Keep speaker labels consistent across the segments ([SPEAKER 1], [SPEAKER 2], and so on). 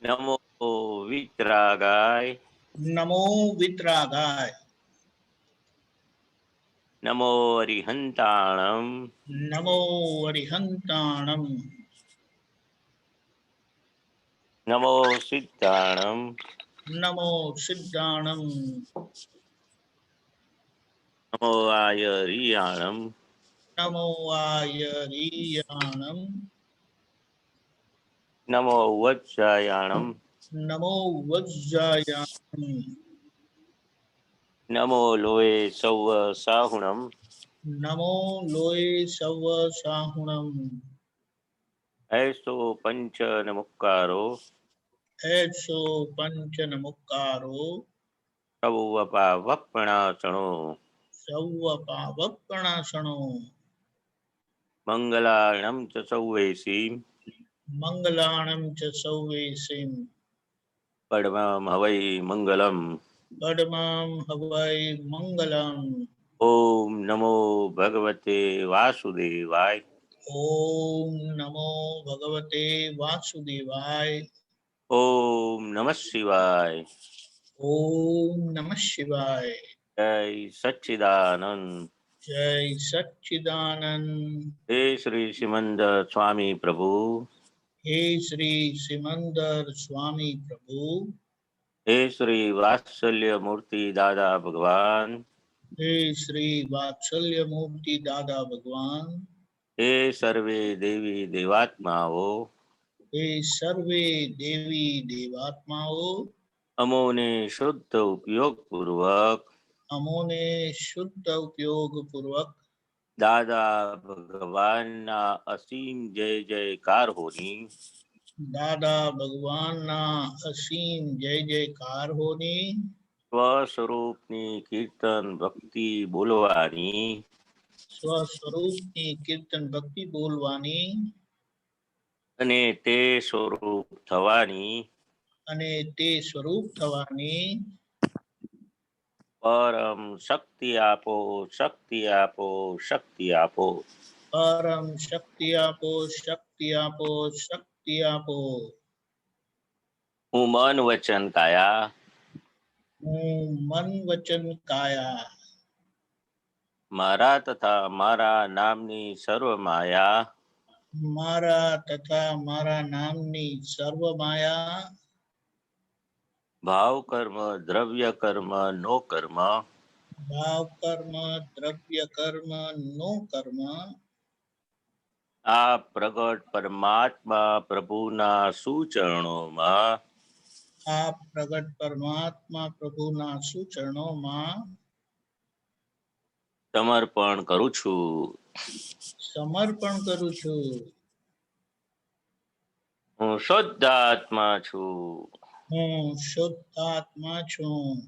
[SPEAKER 1] નમો વિતરાગાય.
[SPEAKER 2] નમો વિતરાગાય.
[SPEAKER 1] નમો અરિહંતાણમ.
[SPEAKER 2] નમો અરિહંતાણમ.
[SPEAKER 1] નમો સિદ્ધાણમ.
[SPEAKER 2] નમો સિદ્ધાણમ.
[SPEAKER 1] નમો આયરિયાણમ.
[SPEAKER 2] નમો આયરિયાણમ.
[SPEAKER 1] નમો વત્સાયાણમ.
[SPEAKER 2] નમો વજ્જાયાણમ.
[SPEAKER 1] નમો લોય સૌ સાહુણમ.
[SPEAKER 2] નમો લોય સવ સાહુણમ.
[SPEAKER 1] એસો પંચ નમુક્કારો.
[SPEAKER 2] એસો પંચ નમુક્કારો.
[SPEAKER 1] સૌવપા વપણાસણો.
[SPEAKER 2] સૌ પાવપણાસણો.
[SPEAKER 1] મંગલાણમ ચ સૌવેસી.
[SPEAKER 2] મંગલાણમ ચ સૌવેસીમ.
[SPEAKER 1] પડમમ હવૈ મંગલમ.
[SPEAKER 2] પડમામ હવૈ મંગલમ.
[SPEAKER 1] ઓમ નમો ભગવતે વાસુદેવાય.
[SPEAKER 2] ઓમ નમો ભગવતે વાસુદેવાય.
[SPEAKER 1] ઓમ નમઃ શિવાય.
[SPEAKER 2] ઓમ નમઃ શિવાય.
[SPEAKER 1] જય સચ્ચિદાનંદ.
[SPEAKER 2] જય સચ્ચિદાનંદ.
[SPEAKER 1] હે શ્રી સિમંદર સ્વામી પ્રભુ.
[SPEAKER 2] હે શ્રી સિમંદર સ્વામી પ્રભુ.
[SPEAKER 1] હે શ્રી વાત્સલ્ય મૂર્તિ દાદા ભગવાન.
[SPEAKER 2] હે શ્રી વાત્સલ્ય મૂર્તિ દાદા ભગવાન.
[SPEAKER 1] હે સર્વે દેવી દેવાત્માઓ.
[SPEAKER 2] હે સર્વે દેવી દેવાત્માઓ.
[SPEAKER 1] અમોને શુદ્ધ ઉપયોગ પૂર્વક.
[SPEAKER 2] અમોને શુદ્ધ ઉપયોગ પૂર્વક.
[SPEAKER 1] દાદા ભગવાનના અસીમ જય જયકાર હોની.
[SPEAKER 2] દાદા ભગવાનના અસીમ જય જયકાર હોની.
[SPEAKER 1] સ્વસ્વરૂપની કીર્તન ભક્તિ બોલવાની.
[SPEAKER 2] સ્વસ્વરૂપની કીર્તન ભક્તિ બોલવાની.
[SPEAKER 1] અને તે સ્વરૂપ થવાની.
[SPEAKER 2] અને તે સ્વરૂપ થવાની.
[SPEAKER 1] પરમ શક્તિ આપો, શક્તિ આપો, શક્તિ આપો.
[SPEAKER 2] પરમ શક્તિ આપો, શક્તિ આપો, શક્તિ આપો.
[SPEAKER 1] હું મન વચન કાયા.
[SPEAKER 2] હું મન વચન કાયા.
[SPEAKER 1] મારા તથા મારા નામની સર્વ માયા.
[SPEAKER 2] મારા તથા મારા નામની સર્વ માયા.
[SPEAKER 1] ભાવ કર્મ, દ્રવ્ય કર્મ, નો કર્મ.
[SPEAKER 2] ભાવ કર્મ, દ્રવ્ય કર્મ, નો કર્મ.
[SPEAKER 1] આ પ્રગટ પરમાત્મા પ્રભુના સૂચરણોમાં.
[SPEAKER 2] આ પ્રગટ પરમાત્મા પ્રભુના સૂચરણોમાં.
[SPEAKER 1] સમર્પણ કરું છું.
[SPEAKER 2] સમર્પણ કરું છું.
[SPEAKER 1] હું શુદ્ધ આત્મા છું.
[SPEAKER 2] હું શુદ્ધ આત્મા છું.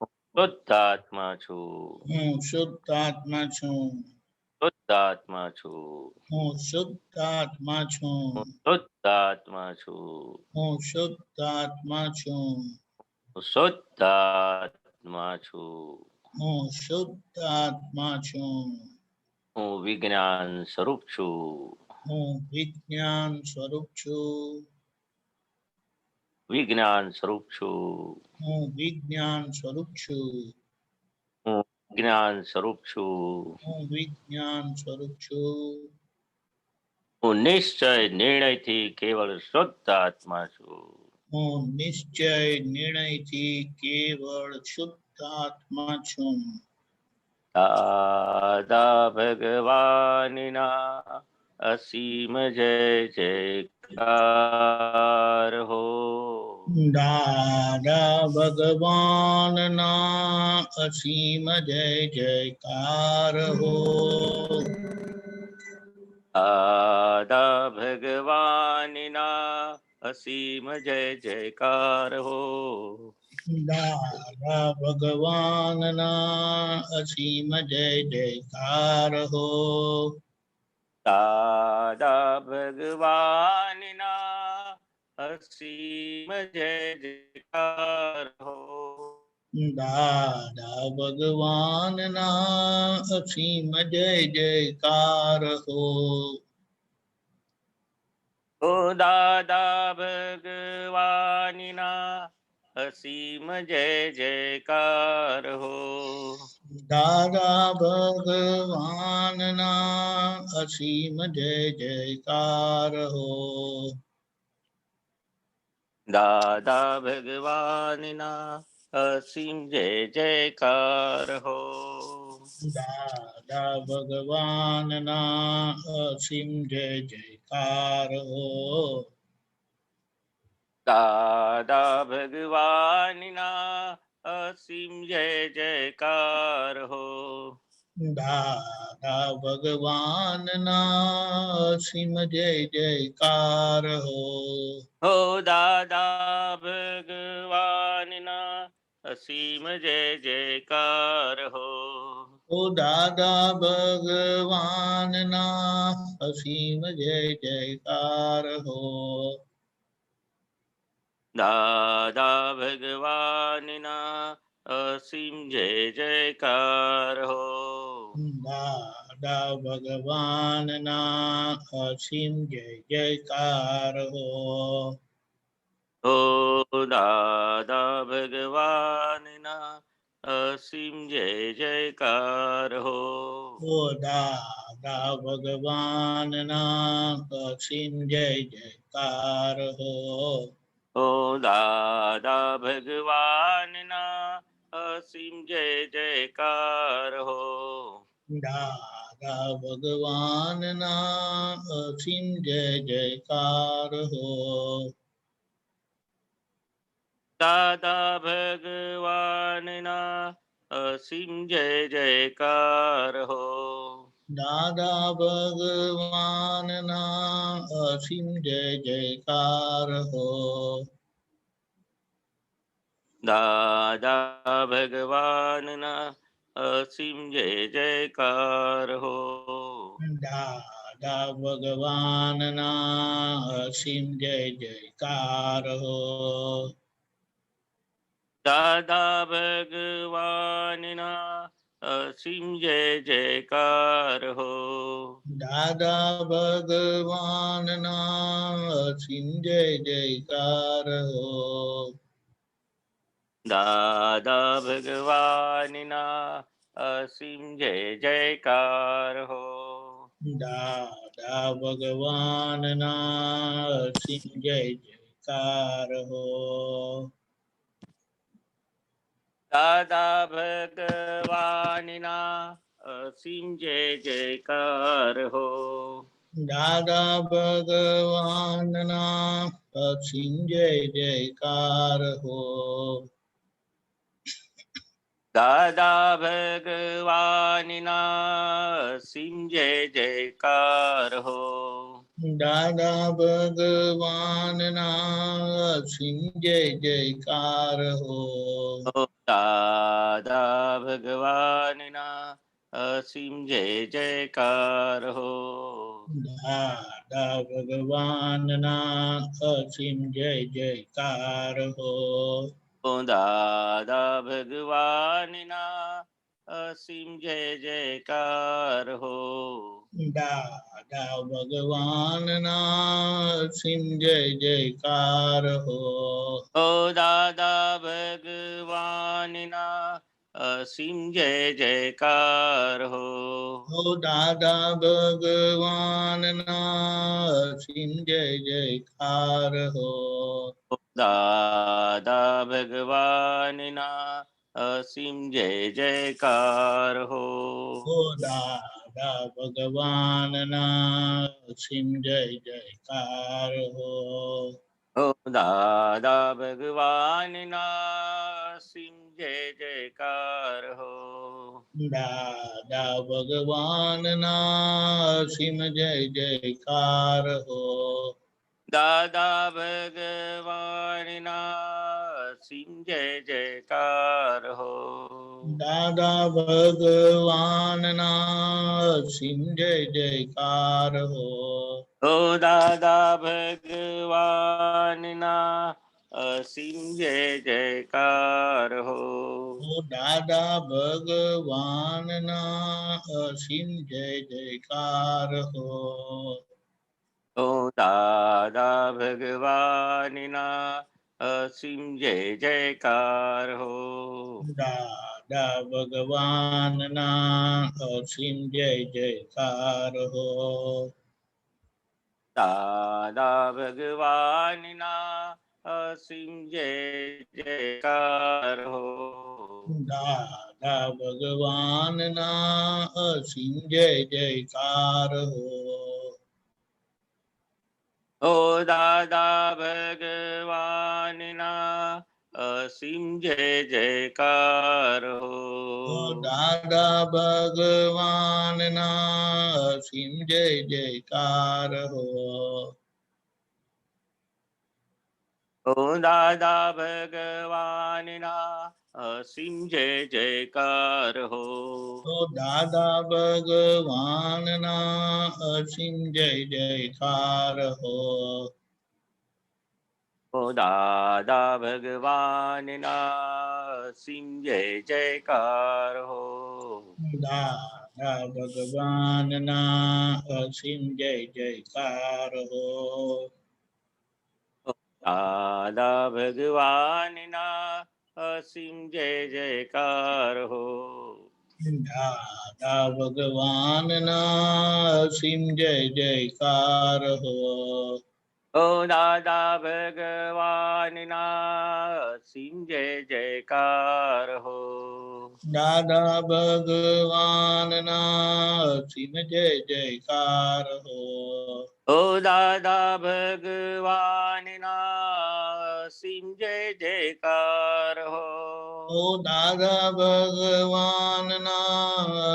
[SPEAKER 1] શુદ્ધ આત્મા છું.
[SPEAKER 2] હું શુદ્ધ આત્મા છું.
[SPEAKER 1] શુદ્ધ આત્મા છું.
[SPEAKER 2] હું શુદ્ધ આત્મા છું.
[SPEAKER 1] શુદ્ધ આત્મા છું.
[SPEAKER 2] હું શુદ્ધ આત્મા છું.
[SPEAKER 1] શુદ્ધ આત્મા છું.
[SPEAKER 2] હું શુદ્ધ આત્મા છું.
[SPEAKER 1] હું વિજ્ઞાન સ્વરૂપ છું.
[SPEAKER 2] હું વિજ્ઞાન સ્વરૂપ છું.
[SPEAKER 1] વિજ્ઞાન સ્વરૂપ છું.
[SPEAKER 2] હું વિજ્ઞાન સ્વરૂપ છું.
[SPEAKER 1] હું વિજ્ઞાન સ્વરૂપ છું.
[SPEAKER 2] હું વિજ્ઞાન સ્વરૂપ છું.
[SPEAKER 1] હું નિશ્ચય નિર્ણયથી કેવળ શુદ્ધ આત્મા છું.
[SPEAKER 2] હું નિશ્ચય નિર્ણયથી કેવળ શુદ્ધ આત્મા છું.
[SPEAKER 1] દાદા ભગવાનના અસીમ જય જયકાર હો.
[SPEAKER 2] દાદા ભગવાનના અસીમ જય જયકાર હો.
[SPEAKER 1] દાદા ભગવાનના અસીમ જય જયકાર હો.
[SPEAKER 2] દાદા ભગવાનના અસીમ જય જયકાર હો.
[SPEAKER 1] દાદા ભગવાનના અસીમ જય જયકાર હો.
[SPEAKER 2] દાદા ભગવાનના અસીમ જય જયકાર હો.
[SPEAKER 1] ઓ દાદા ભગવાન ભગવાનના અસીમ જય જયકાર હો.
[SPEAKER 2] દાદા ભગવાનના અસીમ જય જયકાર હો.
[SPEAKER 1] દાદા ભગવાનના અસીમ જય જયકાર હો.
[SPEAKER 2] દાદા ભગવાનના અસીમ જય જયકાર હો.
[SPEAKER 1] દાદા ભગવાનના અસીમ જય જયકાર હો.
[SPEAKER 2] દાદા ભગવાનના અસીમ જય જયકાર હો.
[SPEAKER 1] હો દાદા ભગવાનના અસીમ જય જયકાર હો.
[SPEAKER 2] ઓ દાદા ભગવાનના અસીમ જય જયકાર હો.
[SPEAKER 1] દાદા ભગવાનના અસીમ જય જયકાર હો.
[SPEAKER 2] દાદા ભગવાનના અસીમ જય જયકાર હો.
[SPEAKER 1] હો દાદા ભગવાનના અસીમ જય જયકાર હો.
[SPEAKER 2] ઓ દાદા ભગવાનના અસીમ જય જયકાર હો.
[SPEAKER 1] હો દાદા ભગવાનના અસીમ જય જયકાર હો.
[SPEAKER 2] દાદા ભગવાનના અસીમ જય જયકાર હો.
[SPEAKER 1] દાદા ભગવાનના અસીમ જય જયકાર હો.
[SPEAKER 2] દાદા ભગવાનના અસીમ જય જયકાર હો.
[SPEAKER 1] દાદા ભગવાનના અસીમ જય જયકાર હો.
[SPEAKER 2] દાદા ભગવાનના અસીમ જય જયકાર હો.
[SPEAKER 1] દાદા ભગવાનના અસીમ જય જયકાર હો.
[SPEAKER 2] દાદા ભગવાનના અસીમ જય જયકાર હો.
[SPEAKER 1] દાદા ભગવાનના અસીમ જય જયકાર હો.
[SPEAKER 2] દાદા ભગવાનના અસીમ જય જયકાર હો.
[SPEAKER 1] દાદા ભગવાનના અસીમ જય જયકાર હો.
[SPEAKER 2] દાદા ભગવાનના અસીમ જય જયકાર હો.
[SPEAKER 1] દાદા ભગવાનના અસીમ જય જયકાર હો.
[SPEAKER 2] દાદા ભગવાનના અસીમ જય જયકાર હો.
[SPEAKER 1] દાદા ભગવાનના અસીમ જય જયકાર હો.
[SPEAKER 2] દાદા ભગવાનના અસીમ જય જયકાર હો.
[SPEAKER 1] દાદા ભગવાનના અસીમ જય જયકાર હો.
[SPEAKER 2] દાદા ભગવાનના અસીમ જય જયકાર હો.
[SPEAKER 1] ઓ દાદા ભગવાનના અસીમ જય જયકાર હો.
[SPEAKER 2] ઓ દાદા ભગવાનના અસીમ જય જયકાર હો.
[SPEAKER 1] દાદા ભગવાનના અસીમ જય જયકાર હો.
[SPEAKER 2] ઓ દાદા ભગવાનના અસીમ જય જયકાર હો.
[SPEAKER 1] ઓ દાદા ભગવાનના અસીમ જય જયકાર હો.
[SPEAKER 2] દાદા ભગવાનના અસીમ જય જયકાર હો.
[SPEAKER 1] દાદા ભગવાનના અસીમ જય જયકાર હો.
[SPEAKER 2] દાદા ભગવાનના અસીમ જય જયકાર હો.
[SPEAKER 1] ઓ દાદા ભગવાનના અસીમ જય જયકાર હો.
[SPEAKER 2] ઓ દાદા ભગવાનના અસીમ જય જયકાર હો.
[SPEAKER 1] ઓ દાદા ભગવાનના અસીમ જય જયકાર હો.
[SPEAKER 2] દાદા ભગવાનના અસીમ જય જયકાર હો.
[SPEAKER 1] દાદા ભગવાનના અસીમ જય જયકાર હો.
[SPEAKER 2] દાદા ભગવાનના અસીમ જય જયકાર હો.
[SPEAKER 1] ઓ દાદા ભગવાનના અસીમ જય જયકાર હો.
[SPEAKER 2] દાદા ભગવાનના અસીમ જય જયકાર હો.
[SPEAKER 1] ઓ દાદા ભગવાનના અસીમ જય જયકાર હો.
[SPEAKER 2] દાદા ભગવાનના અસીમ જય જયકાર હો.
[SPEAKER 1] ઓ દાદા ભગવાનના અસીમ જય જયકાર હો.
[SPEAKER 2] દાદા ભગવાનના અસીમ જય જયકાર હો.
[SPEAKER 1] દાદા ભગવાનના અસીમ જય જયકાર હો.
[SPEAKER 2] દાદા ભગવાનના અસીમ જય જયકાર હો.
[SPEAKER 1] ઓ દાદા ભગવાનના અસીમ જય જયકાર હો.
[SPEAKER 2] દાદા ભગવાનના અસીમ જય જયકાર હો.
[SPEAKER 1] ઓ દાદા ભગવાનના અસીમ જય જયકાર હો.
[SPEAKER 2] ઓ દાદા ભગવાનના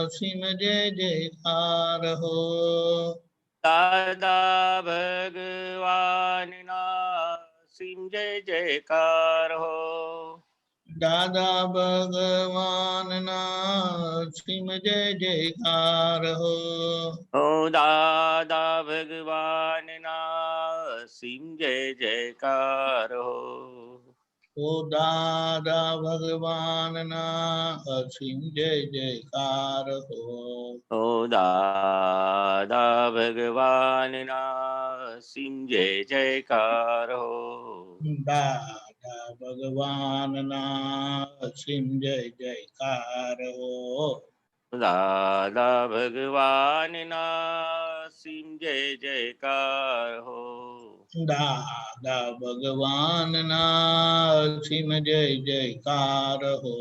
[SPEAKER 2] અસીમ જય જયકાર હો.
[SPEAKER 1] દાદા ભગવાનના અસીમ જય જયકાર હો.
[SPEAKER 2] દાદા ભગવાનના અસીમ જય જયકાર હો.
[SPEAKER 1] ઓ દાદા ભગવાનના અસીમ જય જયકાર હો.
[SPEAKER 2] ઓ દાદા ભગવાનના અસીમ જય જયકાર હો.
[SPEAKER 1] ઓ દાદા ભગવાનના અસીમ જય જયકાર હો.
[SPEAKER 2] દાદા ભગવાનના અસીમ જય જયકાર હો.
[SPEAKER 1] દાદા ભગવાનના અસીમ જય જયકાર હો.
[SPEAKER 2] દાદા ભગવાનના અસીમ જય જયકાર હો.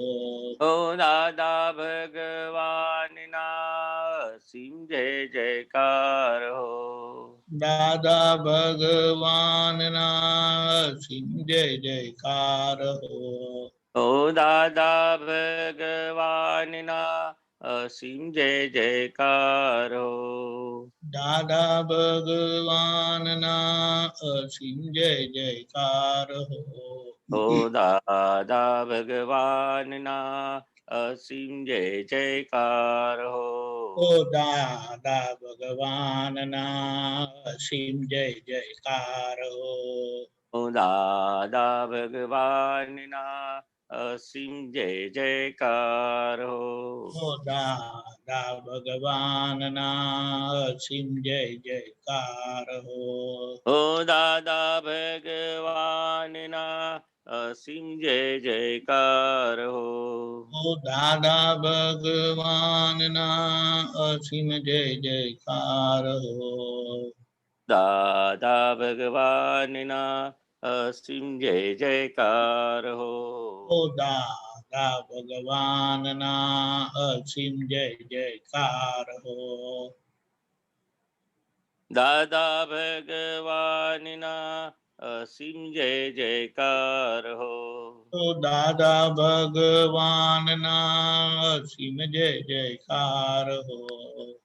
[SPEAKER 1] ઓ દાદા ભગવાનના અસીમ જય જયકાર હો.
[SPEAKER 2] દાદા ભગવાનના અસીમ જય જયકાર હો.
[SPEAKER 1] ઓ દાદા ભગવાનના અસીમ જય જયકાર હો.
[SPEAKER 2] દાદા ભગવાનના અસીમ જય જયકાર હો.
[SPEAKER 1] ઓ દાદા ભગવાનના અસીમ જય જયકાર હો.
[SPEAKER 2] ઓ દાદા ભગવાનના અસીમ જય જયકાર હો.
[SPEAKER 1] ઓ દાદા ભગવાનના અસીમ જય જયકાર હો.
[SPEAKER 2] ઓ દાદા ભગવાનના અસીમ જય જયકાર હો.
[SPEAKER 1] ઓ દાદા ભગવાનના અસીમ જય જયકાર હો.
[SPEAKER 2] ઓ દાદા ભગવાનના અસીમ જય જયકાર હો.
[SPEAKER 1] દાદા ભગવાનના અસીમ જય જયકાર હો.
[SPEAKER 2] ઓ દાદા ભગવાનના અસીમ જય જયકાર હો.
[SPEAKER 1] દાદા ભગવાનના અસીમ જય જયકાર હો.
[SPEAKER 2] ઓ દાદા ભગવાનના અસીમ જય જયકાર હો.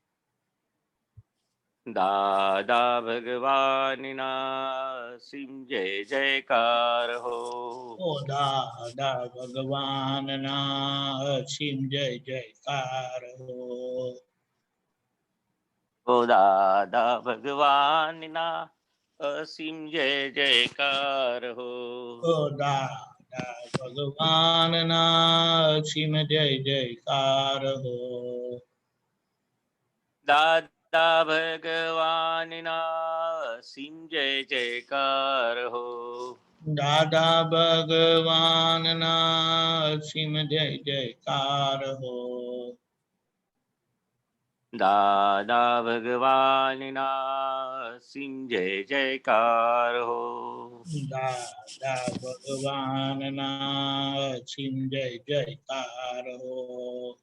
[SPEAKER 1] દાદા ભગવાનના અસીમ જય જયકાર હો.
[SPEAKER 2] ઓ દાદા ભગવાનના અસીમ જય જયકાર હો.
[SPEAKER 1] ઓ દાદા ભગવાનના અસીમ જય જયકાર હો.
[SPEAKER 2] ઓ દાદા ભગવાનના અસીમ જય જયકાર હો.
[SPEAKER 1] દાદા ભગવાનના અસીમ જય જયકાર હો.
[SPEAKER 2] દાદા ભગવાનના અસીમ જય જયકાર હો.
[SPEAKER 1] દાદા ભગવાનના સિંહ જય જયકાર હો.
[SPEAKER 2] દાદા ભગવાનના અસીમ જય જયકાર હો.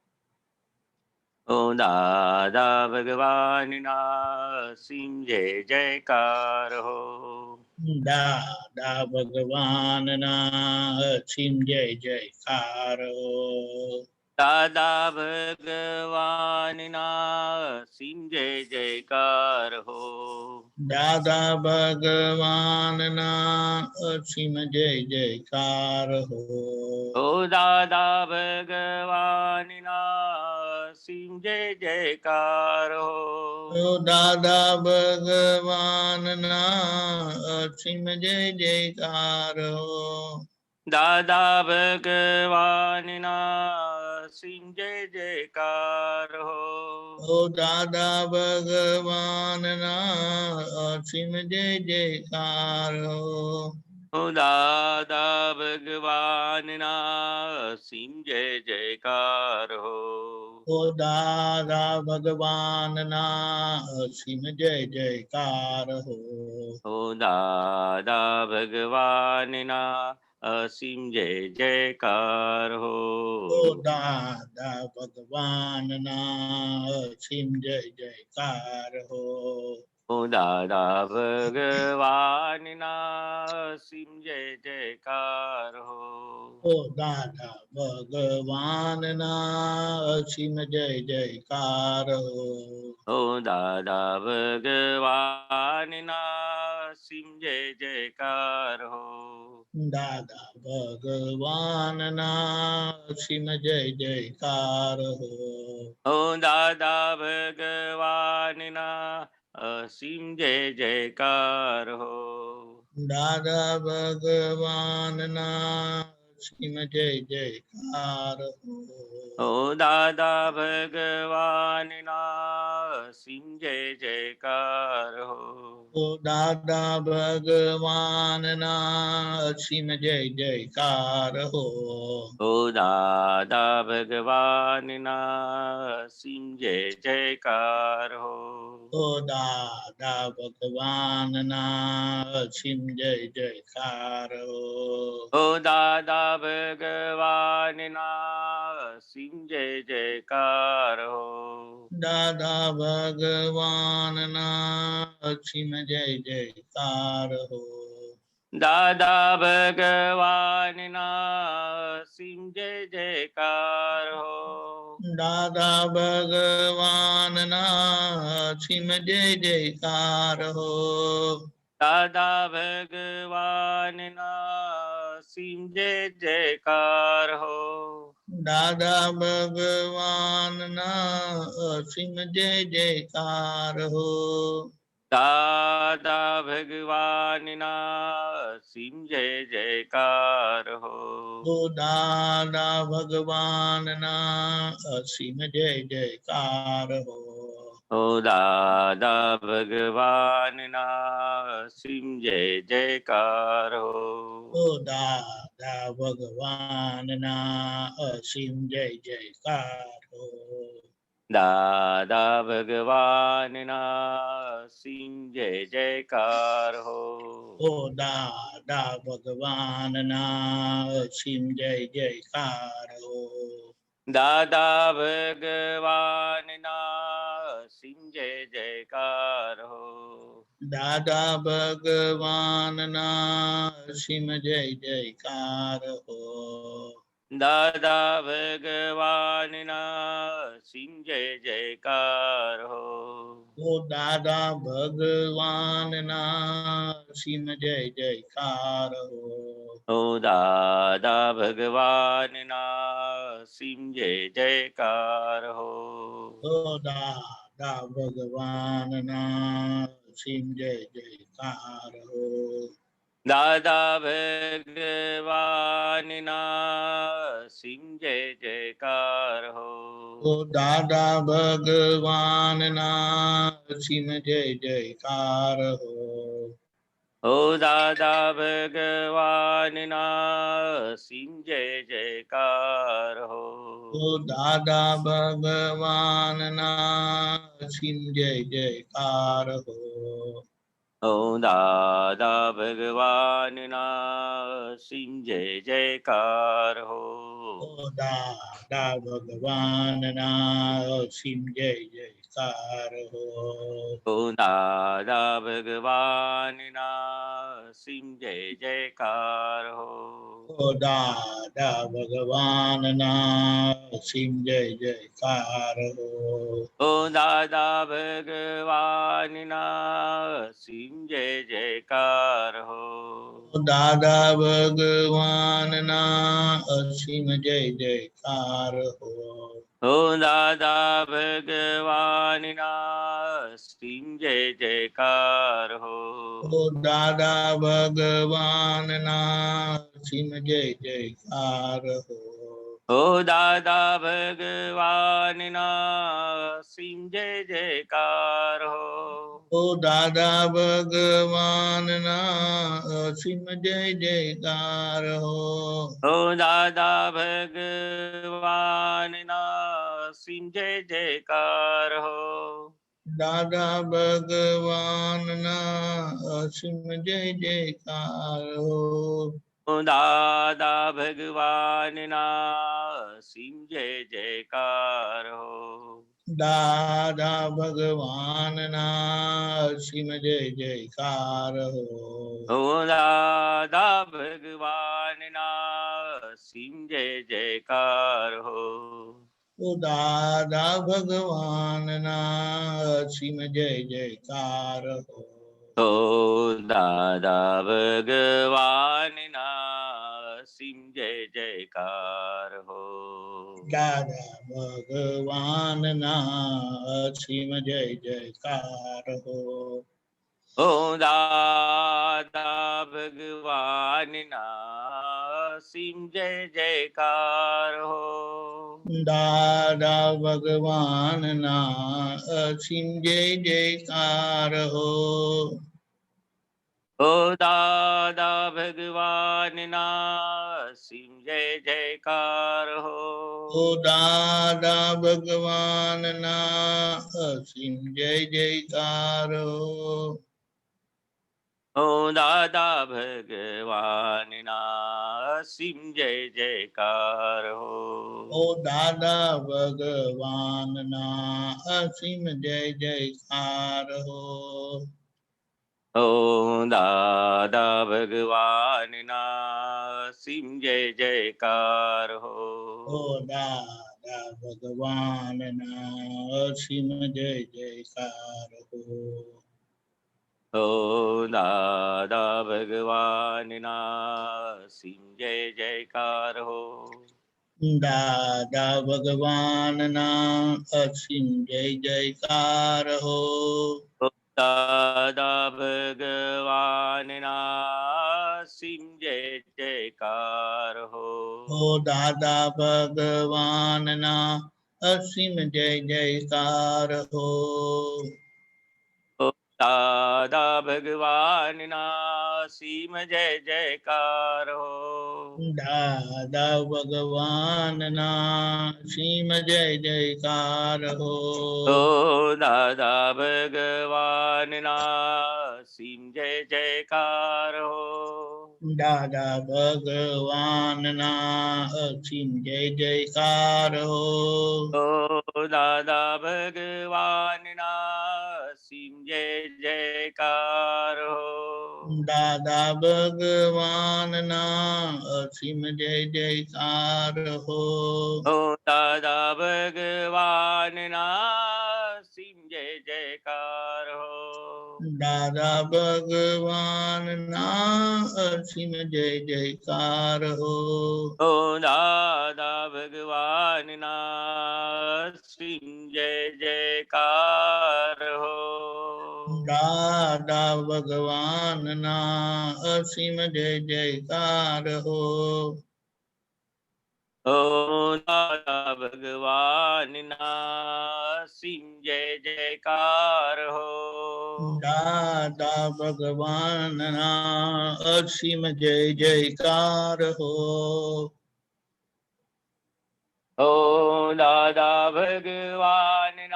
[SPEAKER 1] ઓ દાદા ભગવાનના સિંહ જય જયકાર હો.
[SPEAKER 2] દાદા ભગવાનના અસીમ જય જયકાર હો.
[SPEAKER 1] દાદા ભગવાનના સિંહ જય જયકાર હો.
[SPEAKER 2] દાદા ભગવાનના અસીમ જય જયકાર હો.
[SPEAKER 1] ઓ દાદા ભગવાનના સિંહ જય જયકાર હો.
[SPEAKER 2] ઓ દાદા ભગવાનના અસીમ જય જયકાર હો.
[SPEAKER 1] દાદા ભગવાનના સિંહ જય જયકાર હો.
[SPEAKER 2] ઓ દાદા ભગવાનના અસીમ જય જયકાર હો.
[SPEAKER 1] ઓ દાદા ભગવાનના સિંહ જય જયકાર હો.
[SPEAKER 2] ઓ દાદા ભગવાનના અસીમ જય જયકાર હો.
[SPEAKER 1] ઓ દાદા ભગવાનના અસીમ જય જયકાર હો.
[SPEAKER 2] ઓ દાદા ભગવાનના અસીમ જય જયકાર હો.
[SPEAKER 1] ઓ દાદા ભગવાનના સિંહ જય જયકાર હો.
[SPEAKER 2] ઓ દાદા ભગવાનના અસીમ જય જયકાર હો.
[SPEAKER 1] ઓ દાદા ભગવાનના સિંહ જય જયકાર હો.
[SPEAKER 2] દાદા ભગવાનના અસીમ જય જયકાર હો.
[SPEAKER 1] ઓ દાદા ભગવાનના અસીમ જય જયકાર હો.
[SPEAKER 2] દાદા ભગવાનના અસીમ જય જયકાર હો.
[SPEAKER 1] ઓ દાદા ભગવાનના સિંહ જય જયકાર હો.
[SPEAKER 2] ઓ દાદા ભગવાનના અસીમ જય જયકાર હો.
[SPEAKER 1] ઓ દાદા ભગવાનના સિંહ જય જયકાર હો.
[SPEAKER 2] ઓ દાદા ભગવાનના અસીમ જય જયકાર હો.
[SPEAKER 1] ઓ દાદા ભગવાનના સિંહ જય જયકાર હો.
[SPEAKER 2] દાદા ભગવાનના અસીમ જય જયકાર હો.
[SPEAKER 1] દાદા ભગવાનના સિંહ જય જયકાર હો.
[SPEAKER 2] દાદા ભગવાનના અસીમ જય જયકાર હો.
[SPEAKER 1] દાદા ભગવાનના સિંહ જય જયકાર હો.
[SPEAKER 2] દાદા ભગવાનના અસીમ જય જયકાર હો.
[SPEAKER 1] દાદા ભગવાનના સિંહ જય જયકાર હો.
[SPEAKER 2] ઓ દાદા ભગવાનના અસીમ જય જયકાર હો.
[SPEAKER 1] ઓ દાદા ભગવાનના સિંહ જય જયકાર હો.
[SPEAKER 2] ઓ દાદા ભગવાનના અસીમ જય જયકાર હો.
[SPEAKER 1] દાદા ભગવાનના સિંહ જય જયકાર હો.
[SPEAKER 2] ઓ દાદા ભગવાનના અસીમ જય જયકાર હો.
[SPEAKER 1] દાદા ભગવાનના સિંહ જય જયકાર હો.
[SPEAKER 2] દાદા ભગવાનના અસીમ જય જયકાર હો.
[SPEAKER 1] દાદા ભગવાનના સિંહ જય જયકાર હો.
[SPEAKER 2] ઓ દાદા ભગવાનના અસીમ જય જયકાર હો.
[SPEAKER 1] ઓ દાદા ભગવાનના સિંહ જય જયકાર હો.
[SPEAKER 2] ઓ દાદા ભગવાનના અસીમ જય જયકાર હો.
[SPEAKER 1] દાદા ભગવાનના સિંહ જય જયકાર હો.
[SPEAKER 2] ઓ દાદા ભગવાનના અસીમ જય જયકાર હો.
[SPEAKER 1] ઓ દાદા ભગવાનના સિમ જય જયકાર હો.
[SPEAKER 2] ઓ દાદા ભગવાનના અસીમ જય જયકાર હો.
[SPEAKER 1] ઓ દાદા ભગવાનના સિમ જય જયકાર હો.
[SPEAKER 2] ઓ દાદા ભગવાનના અસીમ જય જયકાર હો.
[SPEAKER 1] ઓ દાદા ભગવાનના સિમ જય જયકાર હો.
[SPEAKER 2] ઓ દાદા ભગવાનના અસીમ જય જયકાર હો.
[SPEAKER 1] ઓ દાદા ભગવાનના સિમ જય જયકાર હો.
[SPEAKER 2] ઓ દાદા ભગવાનના અસીમ જય જયકાર હો.
[SPEAKER 1] ઓ દાદા ભગવાનના સિમ જય જયકાર હો.
[SPEAKER 2] ઓ દાદા ભગવાનના અસીમ જય જયકાર હો.
[SPEAKER 1] ઓ દાદા ભગવાનના સિમ જય જયકાર હો.
[SPEAKER 2] ઓ દાદા ભગવાનના અસીમ જય જયકાર હો.
[SPEAKER 1] ઓ દાદા ભગવાનના સિમ જય જયકાર હો.
[SPEAKER 2] દાદા ભગવાનના અસીમ જય જયકાર હો.
[SPEAKER 1] ઓ દાદા ભગવાનના સિમ જય જયકાર હો.
[SPEAKER 2] દાદા ભગવાનના અસીમ જય જયકાર હો.
[SPEAKER 1] ઓ દાદા ભગવાનના સિમ જય જયકાર હો.
[SPEAKER 2] ઓ દાદા ભગવાનના અસીમ જય જયકાર હો.
[SPEAKER 1] ઓ દાદા ભગવાનના સિમ જય જયકાર હો.
[SPEAKER 2] દાદા ભગવાનના અસીમ જય જયકાર હો.
[SPEAKER 1] ઓ દાદા ભગવાનના સિમ જય જયકાર હો.
[SPEAKER 2] દાદા ભગવાનના અસીમ જય જયકાર હો.
[SPEAKER 1] ઓ દાદા ભગવાનના સિમ જય જયકાર હો.
[SPEAKER 2] ઓ દાદા ભગવાનના અસીમ જય જયકાર હો.
[SPEAKER 1] ઓ દાદા ભગવાનના સિમ જય જયકાર હો.
[SPEAKER 2] ઓ દાદા ભગવાનના અસીમ જય જયકાર હો.
[SPEAKER 1] ઓ દાદા ભગવાનના સિમ જય જયકાર હો.
[SPEAKER 2] ઓ દાદા ભગવાનના અસીમ જય જયકાર હો.
[SPEAKER 1] ઓ દાદા ભગવાનના સિમ જય જયકાર હો.
[SPEAKER 2] દાદા ભગવાનના અસીમ જય જયકાર હો.
[SPEAKER 1] ઓ દાદા ભગવાનના સિમ જય જયકાર હો.
[SPEAKER 2] ઓ દાદા ભગવાનના અસીમ જય જયકાર હો.
[SPEAKER 1] ઓ દાદા ભગવાનના સિમ જય જયકાર હો.
[SPEAKER 2] દાદા ભગવાનના અસીમ જય જયકાર હો.
[SPEAKER 1] ઓ દાદા ભગવાનના સિમ જય જયકાર હો.
[SPEAKER 2] દાદા ભગવાનના અસીમ જય જયકાર હો.
[SPEAKER 1] ઓ દાદા ભગવાનના સિમ જય જયકાર હો.
[SPEAKER 2] દાદા ભગવાનના અસીમ જય જયકાર હો.
[SPEAKER 1] ઓ દાદા ભગવાનના સિમ જય જયકાર હો.
[SPEAKER 2] દાદા ભગવાનના અસીમ જય જયકાર હો.
[SPEAKER 1] ઓ દાદા ભગવાનના સિમ જય જયકાર હો.
[SPEAKER 2] દાદા ભગવાનના અસીમ જય જયકાર હો.
[SPEAKER 1] ઓ દાદા ભગવાનના સિમ જય જયકાર હો.
[SPEAKER 2] દાદા ભગવાનના અસીમ જય જયકાર હો.
[SPEAKER 1] ઓ દાદા ભગવાનના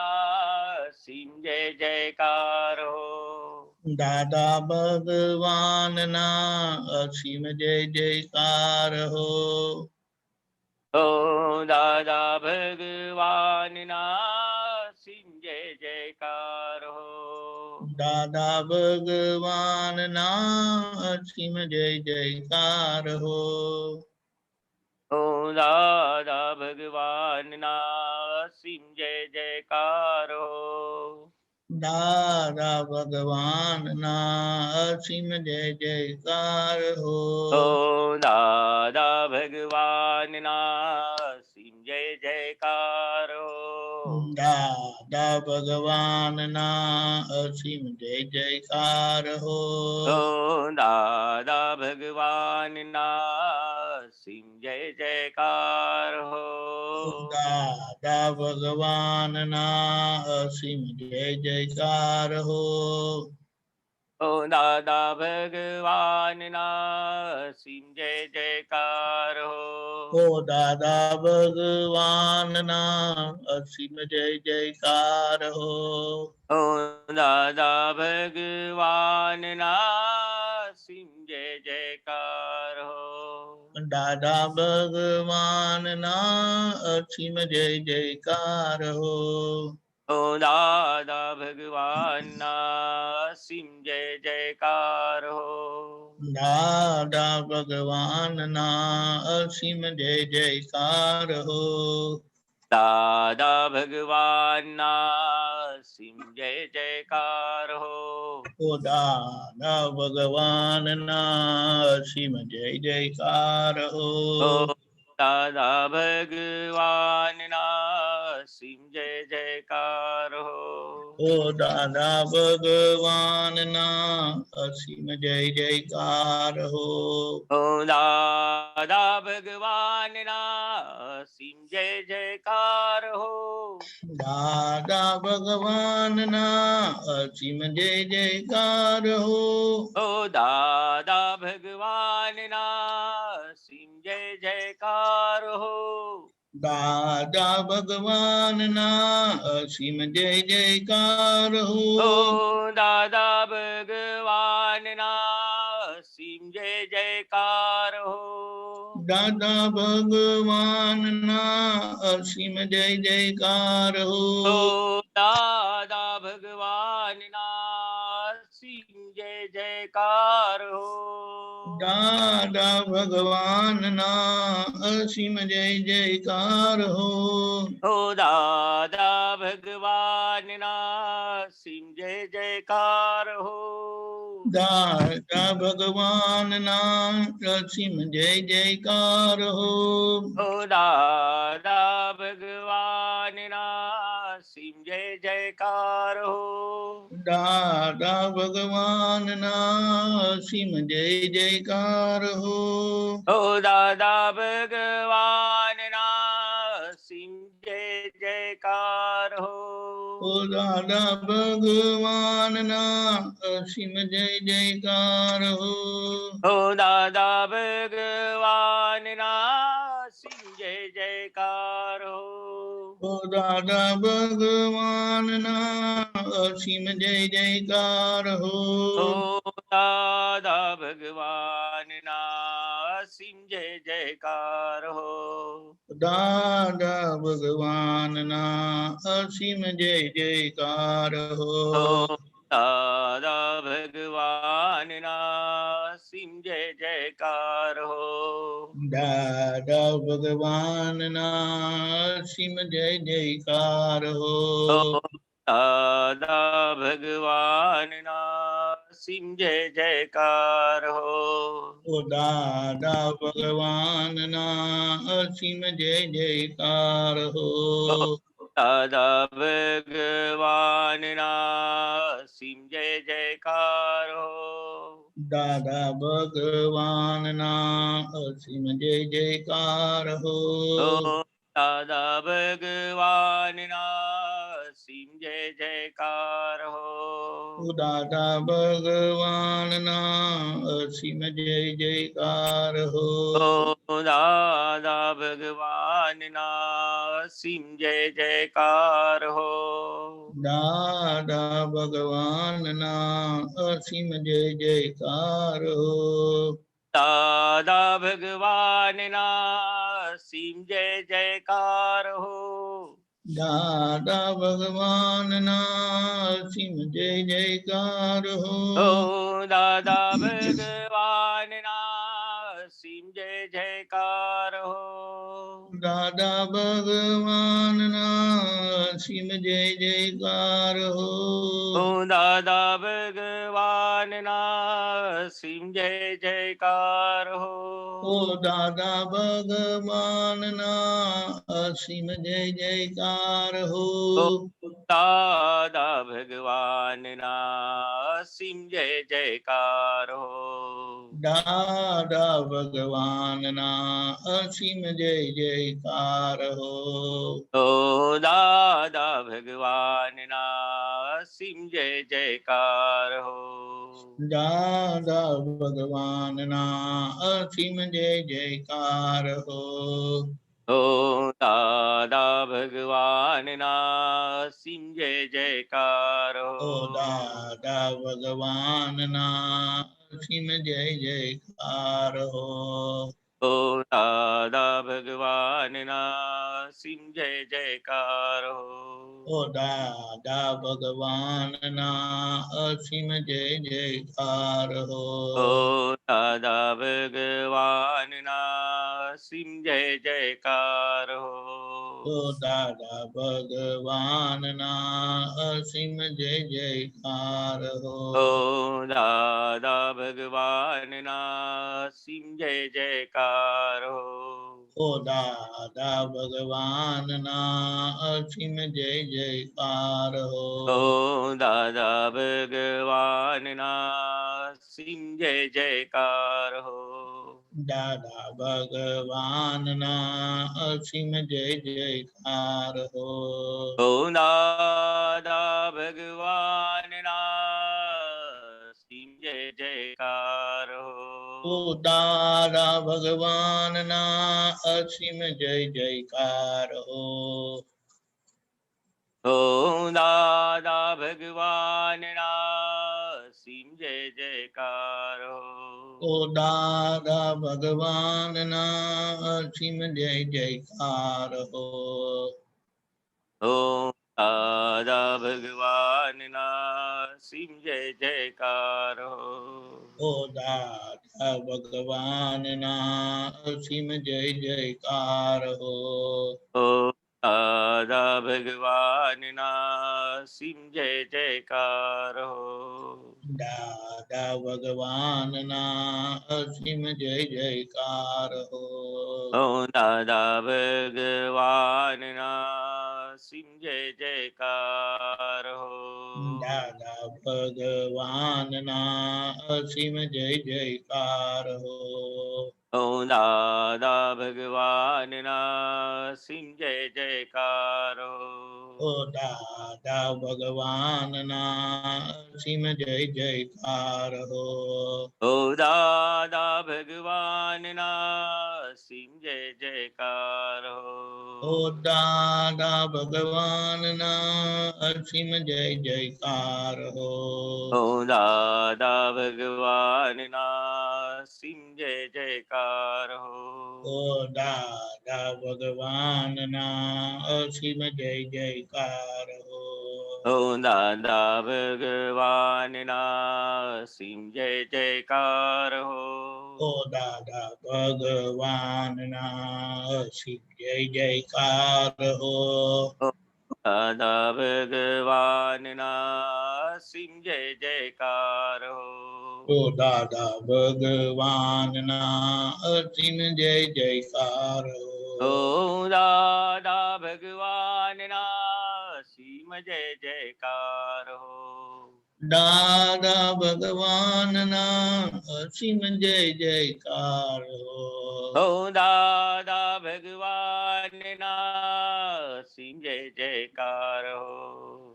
[SPEAKER 1] સિમ જય જયકાર હો.
[SPEAKER 2] દાદા ભગવાનના અસીમ જય જયકાર હો.
[SPEAKER 1] ઓ દાદા ભગવાનના સિમ જય જયકાર હો.
[SPEAKER 2] દાદા ભગવાનના અસીમ જય જયકાર હો.
[SPEAKER 1] ઓ દાદા ભગવાનના સિમ જય જયકાર હો.
[SPEAKER 2] દાદા ભગવાનના અસીમ જય જયકાર હો.
[SPEAKER 1] ઓ દાદા ભગવાનના સિમ જય જયકાર હો.
[SPEAKER 2] દાદા ભગવાનના અસીમ જય જયકાર હો.
[SPEAKER 1] ઓ દાદા ભગવાનના સિમ જય જયકાર હો.
[SPEAKER 2] દાદા ભગવાનના અસીમ જય જયકાર હો.
[SPEAKER 1] ઓ દાદા ભગવાનના સિમ જય જયકાર હો.
[SPEAKER 2] ઓ દાદા ભગવાનના અસીમ જય જયકાર હો.
[SPEAKER 1] ઓ દાદા ભગવાનના સિમ જય જયકાર હો.
[SPEAKER 2] દાદા ભગવાનના અસીમ જય જયકાર હો.
[SPEAKER 1] ઓ દાદા ભગવાનના સિમ જય જયકાર હો.
[SPEAKER 2] દાદા ભગવાનના અસીમ જય જયકાર હો.
[SPEAKER 1] દાદા ભગવાનના સિમ જય જયકાર હો.
[SPEAKER 2] ઓ દાદા ભગવાનના અસીમ જય જયકાર હો.
[SPEAKER 1] ઓ દાદા ભગવાનના સિમ જય જયકાર હો.
[SPEAKER 2] ઓ દાદા ભગવાનના અસીમ જય જયકાર હો.
[SPEAKER 1] ઓ દાદા ભગવાનના સિમ જય જયકાર હો.
[SPEAKER 2] દાદા ભગવાનના અસીમ જય જયકાર હો.
[SPEAKER 1] ઓ દાદા ભગવાનના સિમ જય જયકાર હો.
[SPEAKER 2] દાદા ભગવાનના અસીમ જય જયકાર હો.
[SPEAKER 1] ઓ દાદા ભગવાનના સિમ જય જયકાર હો.
[SPEAKER 2] દાદા ભગવાનના અસીમ જય જયકાર હો.
[SPEAKER 1] ઓ દાદા ભગવાનના સિમ જય જયકાર હો.
[SPEAKER 2] દાદા ભગવાનના અસીમ જય જયકાર હો.
[SPEAKER 1] ઓ દાદા ભગવાનના સિમ જય જયકાર હો.
[SPEAKER 2] દાદા ભગવાનના અસીમ જય જયકાર હો.
[SPEAKER 1] ઓ દાદા ભગવાનના સિમ જય જયકાર હો.
[SPEAKER 2] દાદા ભગવાનના અસીમ જય જયકાર હો.
[SPEAKER 1] ઓ દાદા ભગવાનના સિમ જય જયકાર હો.
[SPEAKER 2] ઓ દાદા ભગવાનના અસીમ જય જયકાર હો.
[SPEAKER 1] ઓ દાદા ભગવાનના સિમ જય જયકાર હો.
[SPEAKER 2] ઓ દાદા ભગવાનના અસીમ જય જયકાર હો.
[SPEAKER 1] ઓ દાદા ભગવાનના સિમ જય જયકાર હો.
[SPEAKER 2] દાદા ભગવાનના અસીમ જય જયકાર હો.
[SPEAKER 1] ઓ દાદા ભગવાનના સિમ જય જયકાર હો.
[SPEAKER 2] દાદા ભગવાનના અસીમ જય જયકાર હો.
[SPEAKER 1] ઓ દાદા ભગવાનના સિમ જય જયકાર હો.
[SPEAKER 2] ઓ દાદા ભગવાનના અસીમ જય જયકાર હો.
[SPEAKER 1] દાદા ભગવાનના સિમ જય જયકાર હો.
[SPEAKER 2] દાદા ભગવાનના અસીમ જય જયકાર હો.
[SPEAKER 1] ઓ દાદા ભગવાનના અસીમ જય જયકાર હો.
[SPEAKER 2] દાદા ભગવાનના અસીમ જય જયકાર હો.
[SPEAKER 1] ઓ દાદા ભગવાનના અસીમ જય જયકાર હો.
[SPEAKER 2] દાદા ભગવાનના અસીમ જય જયકાર હો.
[SPEAKER 1] દાદા ભગવાનના અસીમ જય જયકાર હો.
[SPEAKER 2] દાદા ભગવાનના અસીમ જય જયકાર હો.
[SPEAKER 1] ઓ દાદા ભગવાનના અસીમ જય જયકાર હો.
[SPEAKER 2] દાદા ભગવાનના અસીમ જય જયકાર હો.
[SPEAKER 1] ઓ દાદા ભગવાનના અસીમ જય જયકાર હો.
[SPEAKER 2] ઓ દાદા ભગવાનના અસીમ જય જયકાર હો.
[SPEAKER 1] દાદા ભગવાનના અસીમ જય જયકાર હો.
[SPEAKER 2] દાદા ભગવાનના અસીમ જય જયકાર હો.
[SPEAKER 1] ઓ દાદા ભગવાનના અસીમ જય જયકાર હો.
[SPEAKER 2] દાદા ભગવાનના અસીમ જય જયકાર હો.
[SPEAKER 1] ઓ દાદા ભગવાનના અસીમ જય જયકાર
[SPEAKER 2] ઓ
[SPEAKER 1] હો.
[SPEAKER 2] દાદા ભગવાનના અસીમ જય જયકાર હો.
[SPEAKER 1] ઓ દાદા ભગવાનના અસીમ જય જયકાર હો.
[SPEAKER 2] ઓ દાદા ભગવાનના અસીમ જય જયકાર હો.
[SPEAKER 1] ઓ દાદા ભગવાનના અસીમ જય જયકાર હો.
[SPEAKER 2] ઓ દાદા ભગવાનના અસીમ જય જયકાર હો.
[SPEAKER 1] ઓ દાદા ભગવાનના અસીમ જય જયકાર હો.
[SPEAKER 2] ઓ દાદા ભગવાનના અસીમ જય જયકાર હો.
[SPEAKER 1] ઓ દાદા ભગવાનના અસીમ જય જયકાર હો.
[SPEAKER 2] દાદા ભગવાનના અસીમ જય જયકાર હો.
[SPEAKER 1] ઓ દાદા ભગવાનના અસીમ જય જયકાર
[SPEAKER 2] ઓ
[SPEAKER 1] હો.
[SPEAKER 2] દાદા ભગવાનના અસીમ જય જયકાર હો.
[SPEAKER 1] ઓ દાદા ભગવાનના અસીમ જય જયકાર હો.
[SPEAKER 2] ઓ દાદા ભગવાનના અસીમ જય જયકાર હો.
[SPEAKER 1] ઓ દાદા ભગવાનના અસીમ જય જયકાર હો.
[SPEAKER 2] ઓ દાદા ભગવાનના અસીમ જય જયકાર હો.
[SPEAKER 1] ઓ દાદા ભગવાનના અસીમ જય જયકાર હો.
[SPEAKER 2] દાદા ભગવાનના અસીમ જય જયકાર હો.
[SPEAKER 1] ઓ દાદા ભગવાનના અસીમ જય જયકાર હો.
[SPEAKER 2] દાદા ભગવાનના અસીમ જય જયકાર હો.
[SPEAKER 1] ઓ દાદા ભગવાનના અસીમ જય જયકાર હો.
[SPEAKER 2] ઓ દાદા ભગવાનના અસીમ જય જયકાર હો.
[SPEAKER 1] ઓ દાદા ભગવાનના અસીમ જય જયકાર હો.
[SPEAKER 2] ઓ દાદા ભગવાનના અસીમ જય જયકાર હો.
[SPEAKER 1] ઓ દાદા ભગવાનના અસીમ જય જયકાર હો.
[SPEAKER 2] ઓ દાદા ભગવાનના અસીમ જય જયકાર હો.
[SPEAKER 1] ઓ દાદા ભગવાનના અસીમ જય જયકાર હો.
[SPEAKER 2] ઓ દાદા ભગવાનના અસીમ જય જયકાર હો.
[SPEAKER 1] ઓ દાદા ભગવાનના અસીમ જય જયકાર હો.
[SPEAKER 2] ઓ દાદા ભગવાનના અસીમ જય જયકાર હો.
[SPEAKER 1] ઓ દાદા ભગવાનના અસીમ જય જયકાર હો.
[SPEAKER 2] દાદા ભગવાનના અસીમ જય જયકાર
[SPEAKER 1] હો દાદા ભગવાનના સિંહ જય જયકાર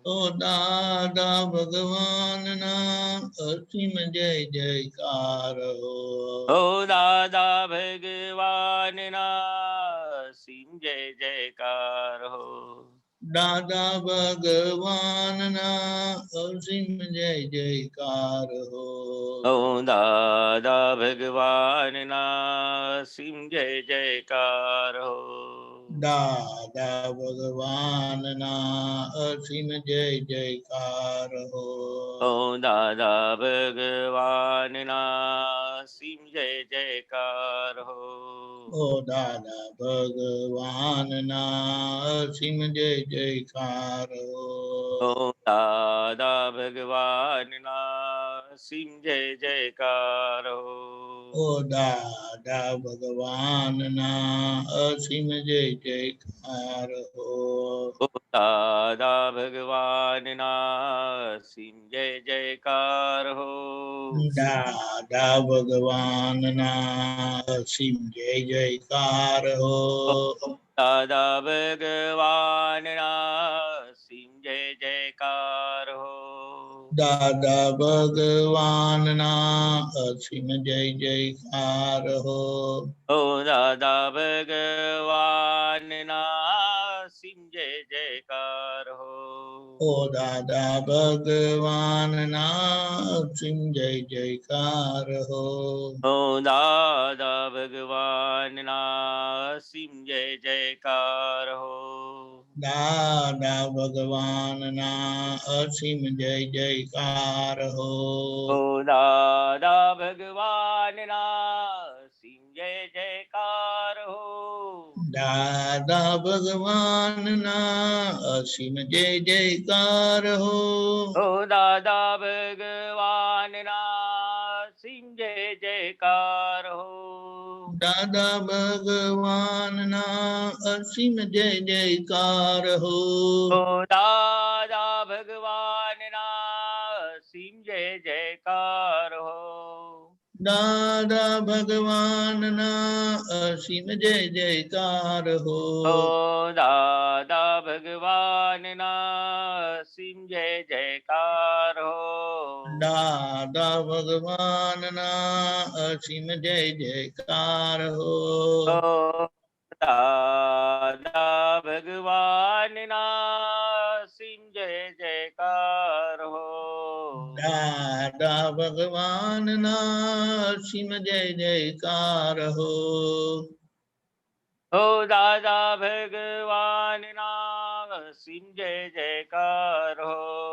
[SPEAKER 2] હો દાદા ભગવાનના અસીમ જય જયકાર
[SPEAKER 1] હો દાદા ભગવાનના સિંહ જય જયકાર
[SPEAKER 2] દાદા ભગવાનના અસીમ જય જયકાર
[SPEAKER 1] હો દાદા ભગવાનના સિંહ જય જયકાર
[SPEAKER 2] દાદા ભગવાનના અસીમ જય જયકાર
[SPEAKER 1] હો દાદા ભગવાનના સિંહ જય જયકાર
[SPEAKER 2] ઓ દાદા ભગવાનના અસીમ જય જયકાર
[SPEAKER 1] હો દાદા ભગવાનના સિંહ જય જયકાર
[SPEAKER 2] ઓ દાદા ભગવાનના અસીમ જય જયકાર
[SPEAKER 1] દાદા ભગવાનના સિંહ જય જયકાર
[SPEAKER 2] દાદા ભગવાનના અસીમ જય જયકાર
[SPEAKER 1] દાદા ભગવાનના સિંહ જય જયકાર
[SPEAKER 2] દાદા ભગવાનના અસીમ જય જયકાર
[SPEAKER 1] ઓ દાદા ભગવાનના સિંહ જય જયકાર
[SPEAKER 2] ઓ દાદા ભગવાનના અસીમ જય જયકાર
[SPEAKER 1] ઓ દાદા ભગવાનના સિંહ જય જયકાર
[SPEAKER 2] દાદા ભગવાનના અસીમ જય જયકાર
[SPEAKER 1] ઓ દાદા ભગવાનના સિંહ જય જયકાર
[SPEAKER 2] દાદા ભગવાનના અસીમ જય જયકાર
[SPEAKER 1] ઓ દાદા ભગવાનના સિંહ જય જયકાર
[SPEAKER 2] દાદા ભગવાનના અસીમ જય જયકાર
[SPEAKER 1] ઓ દાદા ભગવાનના સિંહ જય જયકાર
[SPEAKER 2] દાદા ભગવાનના અસીમ જય જયકાર
[SPEAKER 1] ઓ દાદા ભગવાનના સિંહ જય જયકાર
[SPEAKER 2] દાદા ભગવાનના અસીમ જય જયકાર
[SPEAKER 1] ઓ દાદા ભગવાનના સિંહ જય જયકાર
[SPEAKER 2] દાદા ભગવાનના અસીમ જય જયકાર
[SPEAKER 1] ઓ દાદા ભગવાનના સિંહ જય જયકાર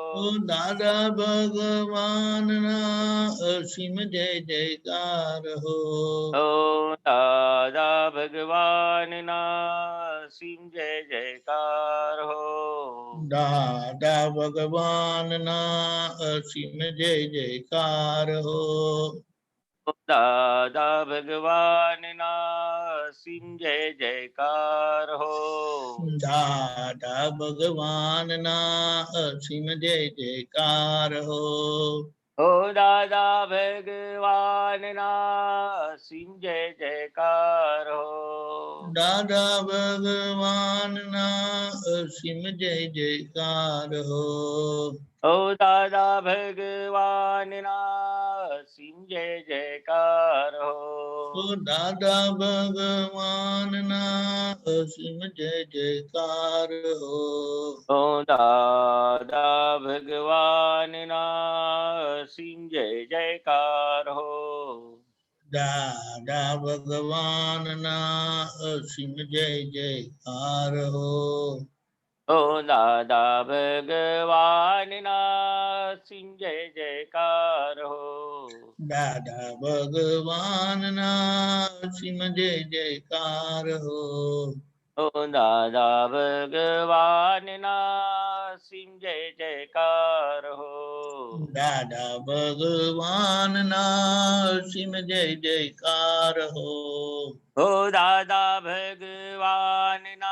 [SPEAKER 2] ઓ દાદા ભગવાનના અસીમ જય જયકાર
[SPEAKER 1] ઓ દાદા ભગવાનના સિંહ જય જયકાર
[SPEAKER 2] દાદા ભગવાનના અસીમ જય જયકાર
[SPEAKER 1] દાદા ભગવાનના સિંહ જય જયકાર
[SPEAKER 2] દાદા ભગવાનના અસીમ જય જયકાર
[SPEAKER 1] ઓ દાદા ભગવાનના સિંહ જય જયકાર
[SPEAKER 2] દાદા ભગવાનના અસીમ જય જયકાર
[SPEAKER 1] ઓ દાદા ભગવાનના સિંહ જય જયકાર
[SPEAKER 2] ઓ દાદા ભગવાનના અસીમ જય જયકાર
[SPEAKER 1] ઓ દાદા ભગવાનના સિંહ જય જયકાર
[SPEAKER 2] દાદા ભગવાનના અસીમ જય જયકાર
[SPEAKER 1] ઓ દાદા ભગવાનના સિંહ જય જયકાર
[SPEAKER 2] દાદા ભગવાનના અસીમ જય જયકાર
[SPEAKER 1] ઓ દાદા ભગવાનના સિંહ જય જયકાર
[SPEAKER 2] દાદા ભગવાનના અસીમ જય જયકાર
[SPEAKER 1] ઓ દાદા ભગવાનના